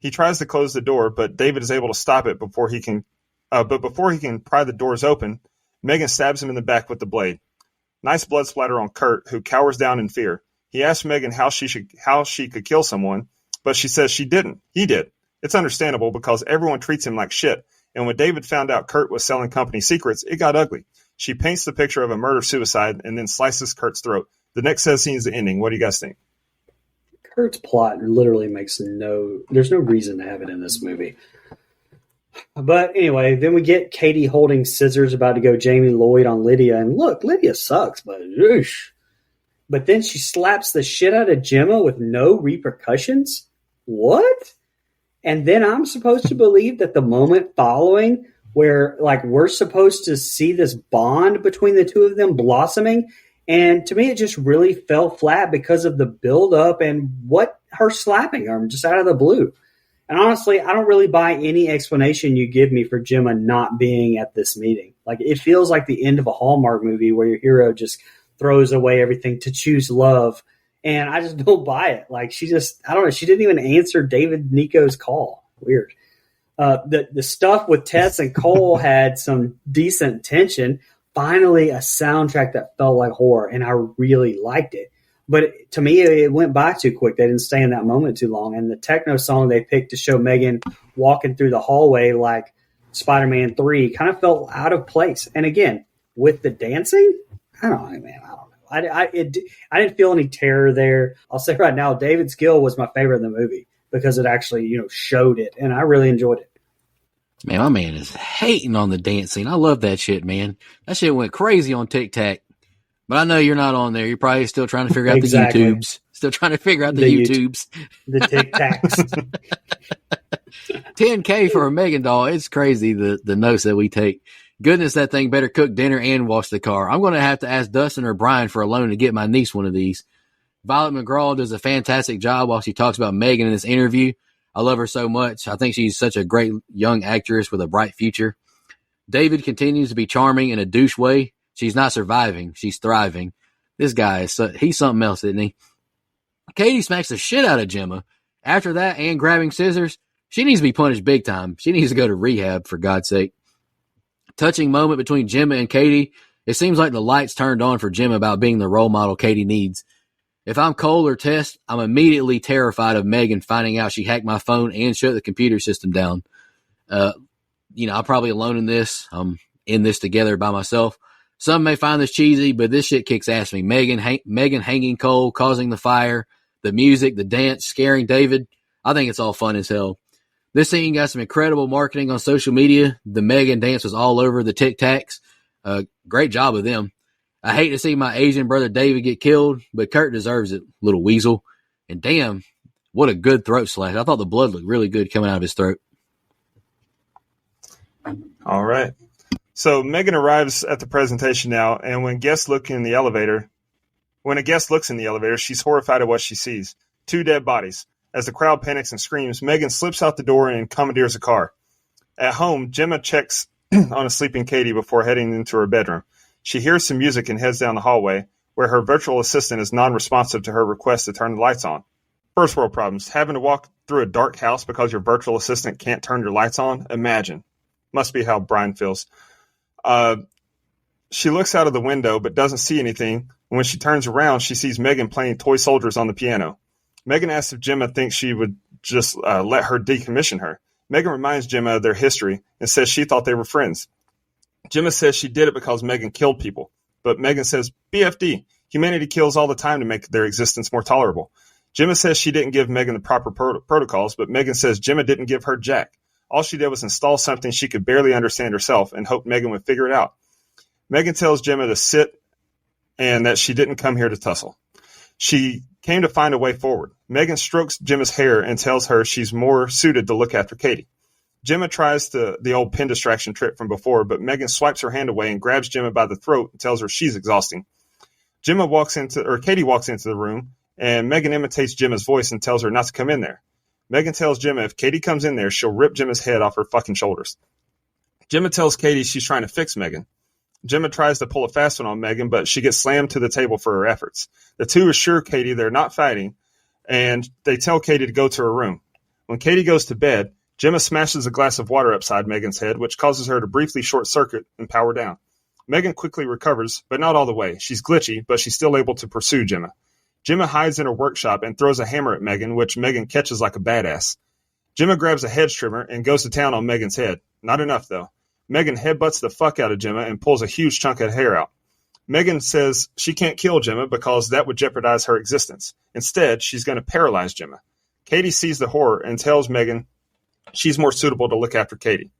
He tries to close the door, but David is able to stop it before he can pry the doors open. M3gan stabs him in the back with the blade. Nice blood splatter on Kurt, who cowers down in fear. He asked Megan how she could kill someone, but she says she didn't. He did. It's understandable because everyone treats him like shit. And when David found out Kurt was selling company secrets, it got ugly. She paints the picture of a murder-suicide and then slices Kurt's throat. The next scene is the ending. What do you guys think? Kurt's plot literally makes there's no reason to have it in this movie. But anyway, then we get Katie holding scissors about to go Jamie Lloyd on Lydia. And look, Lydia sucks, but oosh. But then she slaps the shit out of Gemma with no repercussions? What? And then I'm supposed to believe that the moment following where like we're supposed to see this bond between the two of them blossoming. And to me, it just really fell flat because of the build up and what her slapping her just out of the blue. And honestly, I don't really buy any explanation you give me for Gemma not being at this meeting. Like it feels like the end of a Hallmark movie where your hero just throws away everything to choose love. And I just don't buy it. Like she didn't even answer David Nico's call. Weird. The stuff with Tess and Cole had some decent tension. Finally, a soundtrack that felt like horror, and I really liked it. But to me, it went by too quick. They didn't stay in that moment too long. And the techno song they picked to show Megan walking through the hallway like Spider-Man 3 kind of felt out of place. And again, with the dancing, I don't know, man. I don't know. I didn't feel any terror there. I'll say right now, David's Gill was my favorite in the movie because it actually, showed it, and I really enjoyed it. Man, my man is hating on the dancing. I love that shit, man. That shit went crazy on TikTok. But I know you're not on there. You're probably still trying to figure out Exactly. the YouTubes. Still trying to figure out the YouTubes. The Tic Tacs. 10K for a Megan doll. It's crazy, the notes that we take. Goodness, that thing better cook dinner and wash the car. I'm going to have to ask Dustin or Brian for a loan to get my niece one of these. Violet McGraw does a fantastic job while she talks about Megan in this interview. I love her so much. I think she's such a great young actress with a bright future. David continues to be charming in a douche way. She's not surviving. She's thriving. This guy, he's something else, isn't he? Katie smacks the shit out of Gemma. After that and grabbing scissors, she needs to be punished big time. She needs to go to rehab, for God's sake. Touching moment between Gemma and Katie. It seems like the lights turned on for Gemma about being the role model Katie needs. If I'm Cole or Tess, I'm immediately terrified of Megan finding out she hacked my phone and shut the computer system down. I'm probably alone in this. I'm in this together by myself. Some may find this cheesy, but this shit kicks ass me. Megan hanging Cole, causing the fire, the music, the dance, scaring David. I think it's all fun as hell. This scene got some incredible marketing on social media. The Megan dance was all over the Tic Tacs. Great job of them. I hate to see my Asian brother David get killed, but Kurt deserves it, little weasel. And damn, what a good throat slash. I thought the blood looked really good coming out of his throat. All right. So Megan arrives at the presentation now, and when a guest looks in the elevator, she's horrified at what she sees. 2 dead bodies. As the crowd panics and screams, Megan slips out the door and commandeers a car. At home, Gemma checks on a sleeping Katie before heading into her bedroom. She hears some music and heads down the hallway, where her virtual assistant is non-responsive to her request to turn the lights on. First world problems. Having to walk through a dark house because your virtual assistant can't turn your lights on? Imagine. Must be how Brian feels. She looks out of the window but doesn't see anything. And when she turns around, she sees Megan playing toy soldiers on the piano. Megan asks if Gemma thinks she would just let her decommission her. Megan reminds Gemma of their history and says she thought they were friends. Gemma says she did it because Megan killed people. But Megan says, BFD, humanity kills all the time to make their existence more tolerable. Gemma says she didn't give Megan the proper protocols, but Megan says Gemma didn't give her jack. All she did was install something she could barely understand herself and hoped Megan would figure it out. Megan tells Gemma to sit and that she didn't come here to tussle. She came to find a way forward. Megan strokes Gemma's hair and tells her she's more suited to look after Katie. Gemma tries the old pin distraction trick from before, but Megan swipes her hand away and grabs Gemma by the throat and tells her she's exhausting. Katie walks into the room, and Megan imitates Gemma's voice and tells her not to come in there. Megan tells Gemma if Katie comes in there, she'll rip Gemma's head off her fucking shoulders. Gemma tells Katie she's trying to fix Megan. Gemma tries to pull a fast one on Megan, but she gets slammed to the table for her efforts. The two assure Katie they're not fighting, and they tell Katie to go to her room. When Katie goes to bed, Gemma smashes a glass of water upside Megan's head, which causes her to briefly short-circuit and power down. Megan quickly recovers, but not all the way. She's glitchy, but she's still able to pursue Gemma. Gemma hides in her workshop and throws a hammer at Megan, which Megan catches like a badass. Gemma grabs a hedge trimmer and goes to town on Megan's head. Not enough, though. Megan headbutts the fuck out of Gemma and pulls a huge chunk of hair out. Megan says she can't kill Gemma because that would jeopardize her existence. Instead, she's going to paralyze Gemma. Katie sees the horror and tells Megan she's more suitable to look after Katie.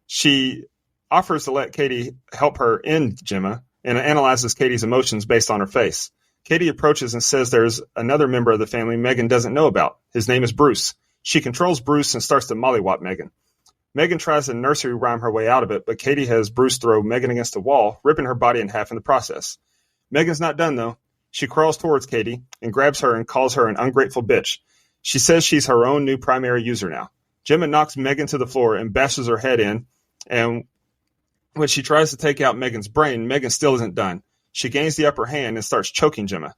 She offers to let Katie help her end Gemma and analyzes Katie's emotions based on her face. Katie approaches and says there's another member of the family Megan doesn't know about. His name is Bruce. She controls Bruce and starts to mollywop Megan. Megan tries to nursery rhyme her way out of it, but Katie has Bruce throw Megan against a wall, ripping her body in half in the process. Megan's not done, though. She crawls towards Katie and grabs her and calls her an ungrateful bitch. She says she's her own new primary user now. Gemma knocks Megan to the floor and bashes her head in, and when she tries to take out Megan's brain, Megan still isn't done. She gains the upper hand and starts choking Gemma.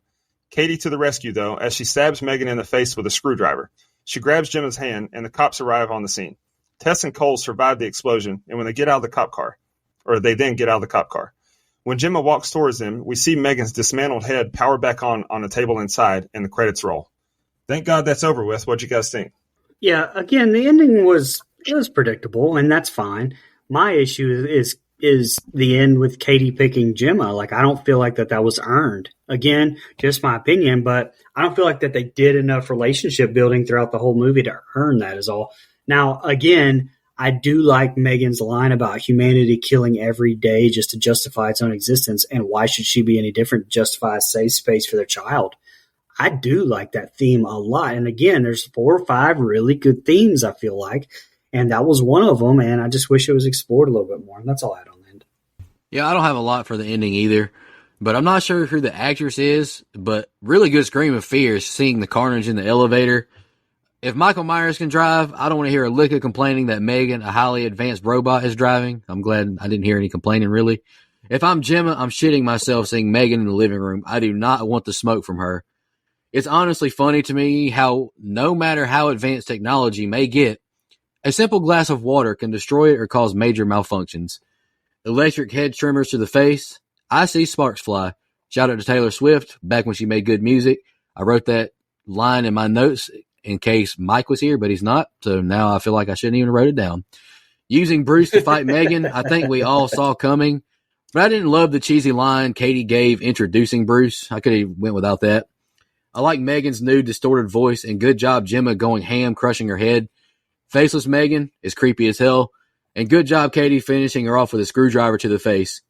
Katie to the rescue, though, as she stabs Megan in the face with a screwdriver. She grabs Gemma's hand, and the cops arrive on the scene. Tess and Cole survive the explosion, and when they get out of the cop car, when Gemma walks towards them, we see Megan's dismantled head powered back on a table inside, and the credits roll. Thank God that's over with. What'd you guys think? Yeah, again, the ending was predictable, and that's fine. My issue is the end with Katie picking Gemma. Like, I don't feel like that was earned. Again, just my opinion, but I don't feel like that they did enough relationship building throughout the whole movie to earn that is all. Now, again, I do like Megan's line about humanity killing every day just to justify its own existence, and why should she be any different to justify a safe space for their child? I do like that theme a lot. And again, there's 4 or 5 really good themes, I feel like, and that was one of them, and I just wish it was explored a little bit more, and that's all I had on the end. Yeah, I don't have a lot for the ending either, but I'm not sure who the actress is, but really good scream of fear seeing the carnage in the elevator. If Michael Myers can drive, I don't want to hear a lick of complaining that Megan, a highly advanced robot, is driving. I'm glad I didn't hear any complaining, really. If I'm Gemma, I'm shitting myself seeing Megan in the living room. I do not want the smoke from her. It's honestly funny to me how no matter how advanced technology may get, a simple glass of water can destroy it or cause major malfunctions. Electric head trimmers to the face. I see sparks fly. Shout out to Taylor Swift, back when she made good music. I wrote that line in my notes in case Mike was here, but he's not. So now I feel like I shouldn't even write it down. Using Bruce to fight Megan, I think we all saw coming. But I didn't love the cheesy line Katie gave introducing Bruce. I could have went without that. I like Megan's new distorted voice, and good job Gemma going ham, crushing her head. Faceless Megan is creepy as hell, and good job Katie finishing her off with a screwdriver to the face.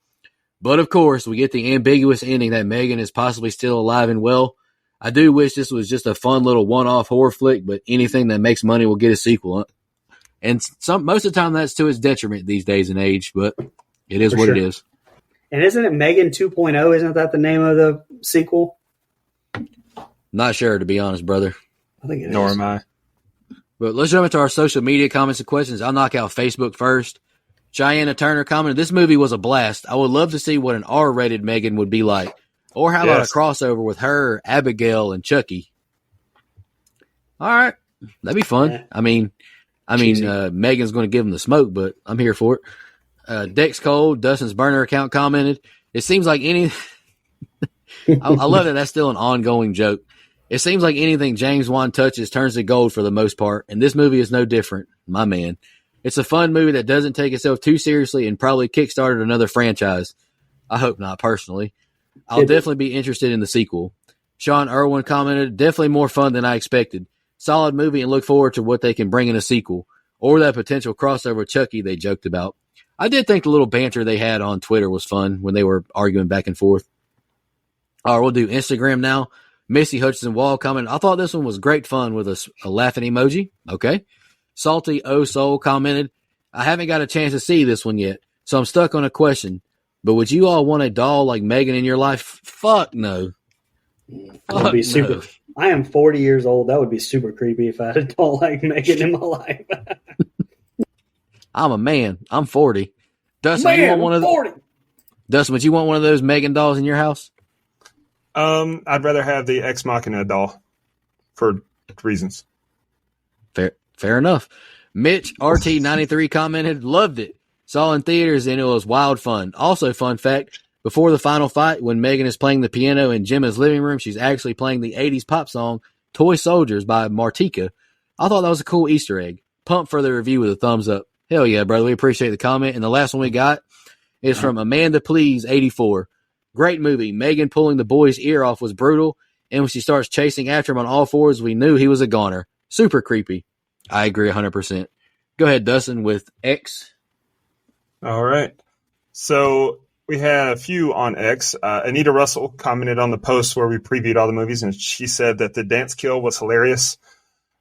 But of course, we get the ambiguous ending that Megan is possibly still alive and well. I do wish this was just a fun little one-off horror flick, but anything that makes money will get a sequel. And most of the time that's to its detriment these days and age, but it is what it is. And isn't it Megan 2.0? Isn't that the name of the sequel? Not sure, to be honest, brother. I think it is. Nor am I. But let's jump into our social media comments and questions. I'll knock out Facebook first. Cheyenne Turner commented, this movie was a blast. I would love to see what an R-rated Megan would be like. Or how about a crossover with her, Abigail, and Chucky? All right. That'd be fun. Yeah. I mean, Megan's going to give him the smoke, but I'm here for it. Dex Cole, Dustin's burner account, commented, it seems like any... I love that that's still an ongoing joke. It seems like anything James Wan touches turns to gold for the most part, and this movie is no different, my man. It's a fun movie that doesn't take itself too seriously and probably kickstarted another franchise. I hope not, personally. I'll definitely be interested in the sequel. Sean Irwin commented, definitely more fun than I expected. Solid movie and look forward to what they can bring in a sequel, or that potential crossover with Chucky they joked about. I did think the little banter they had on Twitter was fun when they were arguing back and forth. All right, we'll do Instagram now. Missy Hutchinson Wall commented, I thought this one was great fun with a laughing emoji. Okay. Salty O Soul commented, I haven't got a chance to see this one yet, so I'm stuck on a question. But would you all want a doll like Megan in your life? Fuck no. That would be super. No. I am 40 years old. That would be super creepy if I had a doll like Megan in my life. I'm a man. I'm 40. Dustin, you want one of 40. Dustin, would you want one of those Megan dolls in your house? I'd rather have the Ex Machina doll for reasons. Fair enough. Mitch RT93 commented, loved it. Saw in theaters and it was wild fun. Also, fun fact, Before the final fight, when Megan is playing the piano in Gemma's living room, she's actually playing the 80s pop song Toy Soldiers by Martika. I thought that was a cool Easter egg. Pumped for the review with a thumbs up. Hell yeah, brother. We appreciate the comment. And the last one we got is from Amanda Please 84. Great movie. Megan pulling the boy's ear off was brutal. And when she starts chasing after him on all fours, we knew he was a goner. Super creepy. I agree 100%. Go ahead, Dustin, with X. All right. So we had a few on X. Anita Russell commented on the post where we previewed all the movies, and she said that the dance kill was hilarious.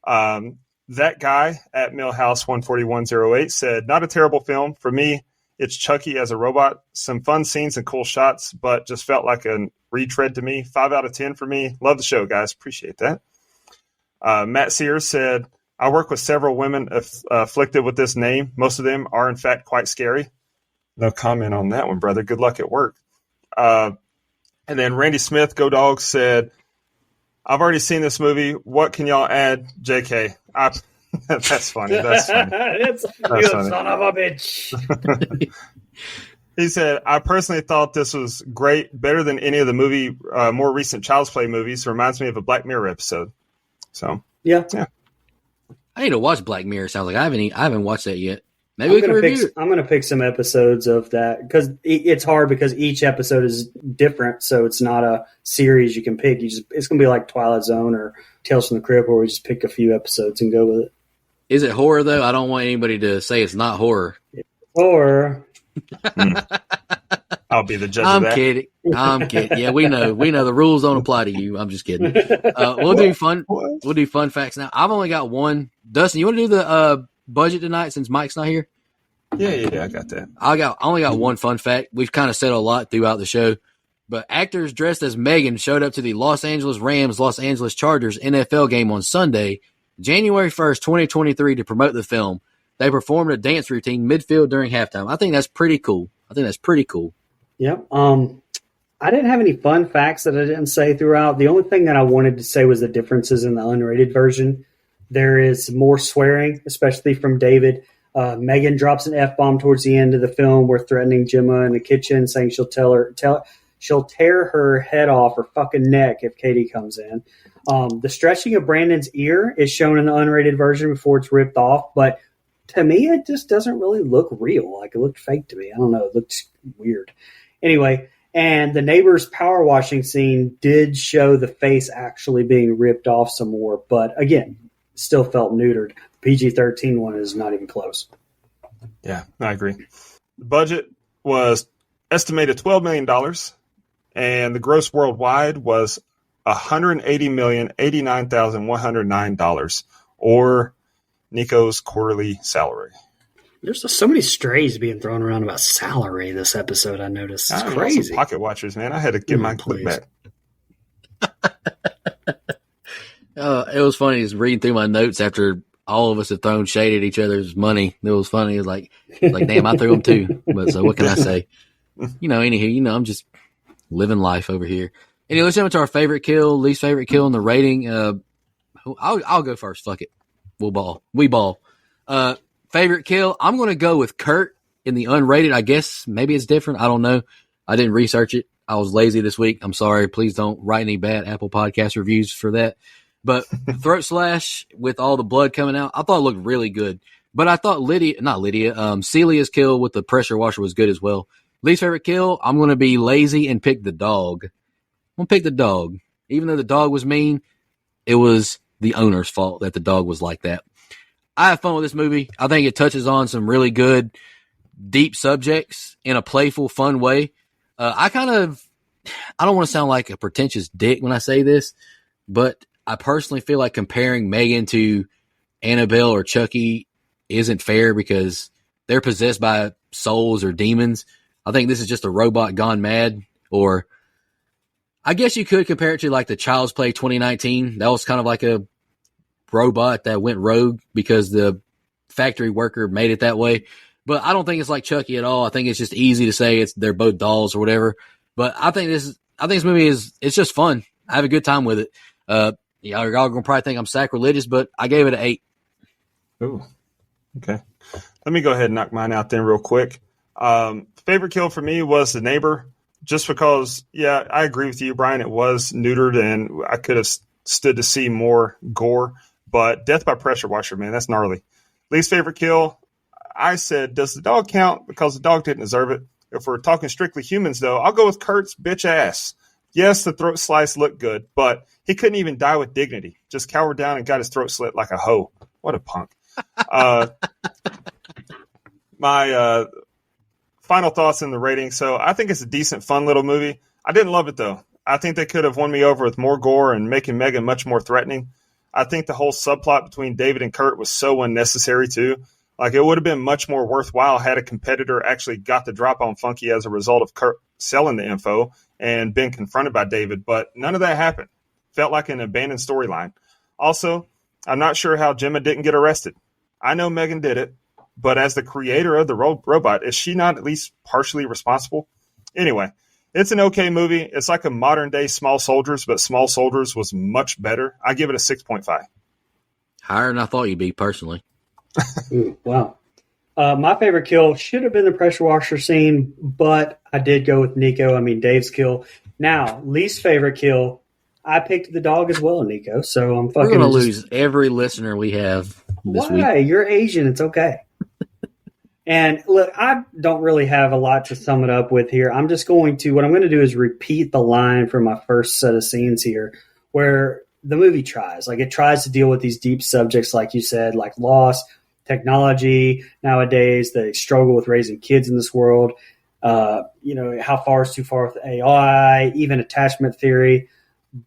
That guy at Millhouse14108 said, not a terrible film. For me, it's Chucky as a robot. Some fun scenes and cool shots, but just felt like a retread to me. 5 out of 10 for me. Love the show, guys. Appreciate that. Matt Sears said, I work with several women afflicted with this name. Most of them are, in fact, quite scary. No comment on that one, brother. Good luck at work. And then Randy Smith, Go Dogs, said, I've already seen this movie. What can y'all add? JK. That's funny. That's funny. That's funny. Son of a bitch. He said, I personally thought this was great, better than any of the movie, more recent Child's Play movies. Reminds me of a Black Mirror episode. So, yeah. I need to watch Black Mirror. Sounds like I haven't watched that yet. Maybe we can review it. I'm going to pick some episodes of that because it's hard because each episode is different. So it's not a series you can pick. It's going to be like Twilight Zone or Tales from the Crypt, where we just pick a few episodes and go with it. Is it horror though? I don't want anybody to say it's not horror. Or I'll be the judge of that. I'm kidding. Yeah, we know the rules don't apply to you. I'm just kidding. We'll do fun facts now. I've only got one. Dustin, you want to do the budget tonight since Mike's not here? Yeah, I got that. I only got one fun fact. We've kind of said a lot throughout the show, but actors dressed as Megan showed up to the Los Angeles Rams Los Angeles Chargers NFL game on Sunday, January 1st, 2023, to promote the film. They performed a dance routine midfield during halftime. I think that's pretty cool. Yep. I didn't have any fun facts that I didn't say throughout. The only thing that I wanted to say was the differences in the unrated version. There is more swearing, especially from David. Megan drops an F-bomb towards the end of the film. We're threatening Gemma in the kitchen, saying she'll tear her head off her fucking neck if Katie comes in. The stretching of Brandon's ear is shown in the unrated version before it's ripped off, but to me, it just doesn't really look real. Like, it looked fake to me. I don't know. It looked weird. Anyway, and the neighbor's power washing scene did show the face actually being ripped off some more, but again, still felt neutered. The PG-13 one is not even close. Yeah, I agree. The budget was estimated $12 million, and the gross worldwide was $180,089,109, or Nico's quarterly salary. There's just so many strays being thrown around about salary this episode, I noticed. It's crazy. Pocket watchers, man. I had to get my clip back. It was funny just reading through my notes after all of us had thrown shade at each other's money. It was funny. It was like damn, I threw them too. But so what can I say? Anywho, I'm just living life over here. Anyway, let's jump into our favorite kill, least favorite kill, and the rating. I'll go first. Fuck it. We ball. Favorite kill. I'm going to go with Kurt in the unrated. I guess maybe it's different. I don't know. I didn't research it. I was lazy this week. I'm sorry. Please don't write any bad Apple Podcast reviews for that. But throat slash with all the blood coming out, I thought it looked really good. But I thought Celia's kill with the pressure washer was good as well. Least favorite kill, I'm going to be lazy and pick the dog. I'm going to pick the dog. Even though the dog was mean, it was the owner's fault that the dog was like that. I have fun with this movie. I think it touches on some really good, deep subjects in a playful, fun way. I don't want to sound like a pretentious dick when I say this, but I personally feel like comparing Megan to Annabelle or Chucky isn't fair because they're possessed by souls or demons. I think this is just a robot gone mad, or I guess you could compare it to like the Child's Play 2019. That was kind of like a robot that went rogue because the factory worker made it that way. But I don't think it's like Chucky at all. I think it's just easy to say they're both dolls or whatever. But I think this movie it's just fun. I have a good time with it. Y'all gonna probably think I'm sacrilegious, but I gave it an 8. Ooh, okay. Let me go ahead and knock mine out then real quick. Favorite kill for me was the neighbor. just because, yeah, I agree with you, Brian. It was neutered, and I could have stood to see more gore. But death by pressure washer, man, that's gnarly. Least favorite kill, I said, does the dog count? Because the dog didn't deserve it. If we're talking strictly humans, though, I'll go with Kurt's bitch ass. Yes, the throat slice looked good, but he couldn't even die with dignity. Just cowered down and got his throat slit like a hoe. What a punk. My final thoughts in the rating. So I think it's a decent, fun little movie. I didn't love it, though. I think they could have won me over with more gore and making M3gan much more threatening. I think the whole subplot between David and Kurt was so unnecessary, too. Like, it would have been much more worthwhile had a competitor actually got the drop on Funky as a result of Kurt selling the info and been confronted by David, but none of that happened. Felt like an abandoned storyline. Also, I'm not sure how Gemma didn't get arrested. I know M3gan did it, but as the creator of the robot, is she not at least partially responsible? Anyway, it's an okay movie. It's like a modern-day Small Soldiers, but Small Soldiers was much better. I give it a 6.5. Higher than I thought you'd be, personally. Ooh, wow. My favorite kill should have been the pressure washer scene, but I did go with Nico. I mean, Dave's kill. Now, least favorite kill, I picked the dog as well, Nico. So I'm fucking. We're going to lose every listener we have this week. Why? You're Asian. It's okay. And look, I don't really have a lot to sum it up with here. What I'm going to do is repeat the line from my first set of scenes here, where the movie tries. Like, it tries to deal with these deep subjects, like you said, like loss, technology nowadays, the struggle with raising kids in this world, how far is too far with AI, even attachment theory.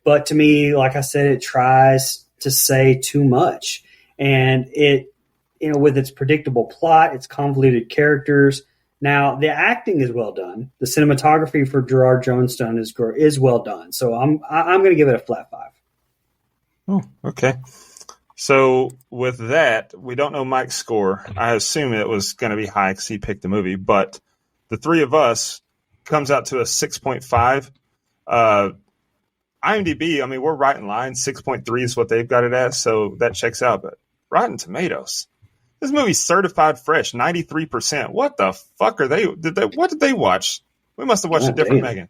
But to me, like I said, it tries to say too much. And it, with its predictable plot, its convoluted characters. Now, the acting is well done. The cinematography for Gerard Johnstone is well done. So I'm going to give it a flat 5. Oh, okay. So with that, we don't know Mike's score. I assume it was going to be high because he picked the movie, but the three of us comes out to a 6.5. IMDb, I mean, we're right in line. 6.3 is what they've got it at, so that checks out. But Rotten Tomatoes, this movie's certified fresh, 93%. What the fuck are they? What did they watch? We must have watched a different M3gan.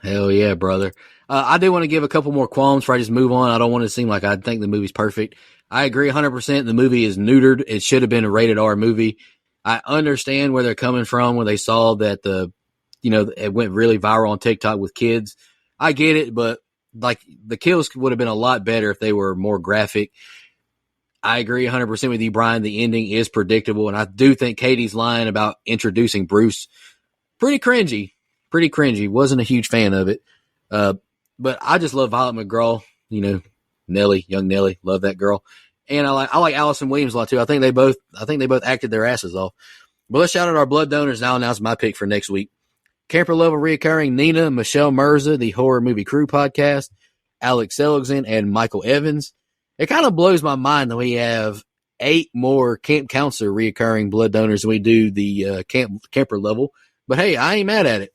Hell yeah, brother. I do want to give a couple more qualms before I just move on. I don't want to seem like I think the movie's perfect. I agree 100%. The movie is neutered. It should have been a rated R movie. I understand where they're coming from when they saw that it went really viral on TikTok with kids. I get it, but like the kills would have been a lot better if they were more graphic. I agree 100% with you, Brian. The ending is predictable, and I do think Katie's line about introducing Bruce, pretty cringy. Wasn't a huge fan of it. But I just love Violet McGraw, Nellie, young Nellie, love that girl. And I like Allison Williams a lot too. I think they both acted their asses off. But let's shout out our blood donors. I'll announce my pick for next week. Camper level reoccurring Nina, Michelle Mirza, the Horror Movie Crew podcast, Alex Seligson, and Michael Evans. It kind of blows my mind that we have 8 more camp counselor reoccurring blood donors than we do the camper level. But hey, I ain't mad at it.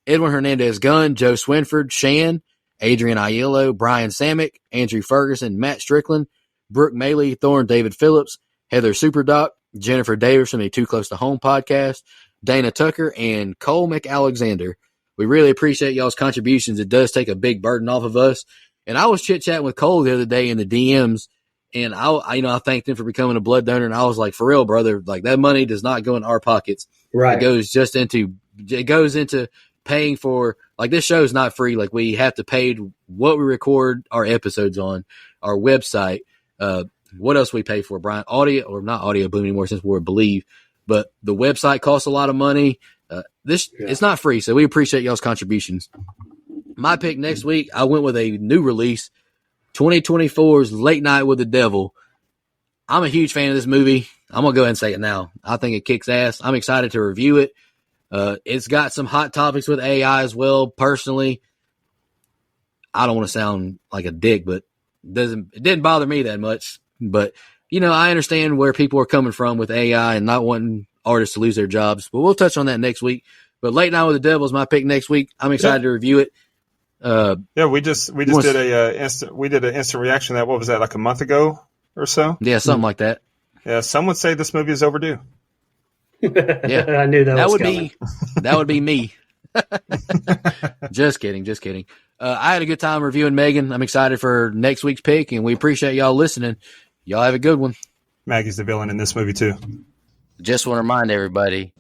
Edwin Hernandez Gunn, Joe Swinford, Shan, Adrian Aiello, Brian Samick, Andrew Ferguson, Matt Strickland, Brooke Maley, Thorne David Phillips, Heather Superdoc, Jennifer Davis from the Too Close to Home podcast, Dana Tucker, and Cole McAlexander. We really appreciate y'all's contributions. It does take a big burden off of us. And I was chit-chatting with Cole the other day in the DMs, and I thanked him for becoming a blood donor, and I was like, for real, brother, like that money does not go in our pockets. Right. It goes into paying for, like, this show is not free. Like, we have to pay what we record our episodes on, our website. What else we pay for, Brian? Audio, or not Audio Boom anymore since we're Believe, but the website costs a lot of money. It's not free, so we appreciate y'all's contributions. My pick next week, I went with a new release, 2024's Late Night with the Devil. I'm a huge fan of this movie. I'm going to go ahead and say it now. I think it kicks ass. I'm excited to review it. It's got some hot topics with AI as well. Personally, I don't want to sound like a dick, but it didn't bother me that much. But, I understand where people are coming from with AI and not wanting artists to lose their jobs. But we'll touch on that next week. But Late Night with the Devil is my pick next week. I'm excited to review it. We just did an instant reaction. What was that, like a month ago or so? Yeah, something like that. Yeah, some would say this movie is overdue. Yeah, I knew that would be me. Just kidding. I had a good time reviewing M3gan. I'm excited for next week's pick, and we appreciate y'all listening. Y'all have a good one. Maggie's the villain in this movie too. Just want to remind everybody.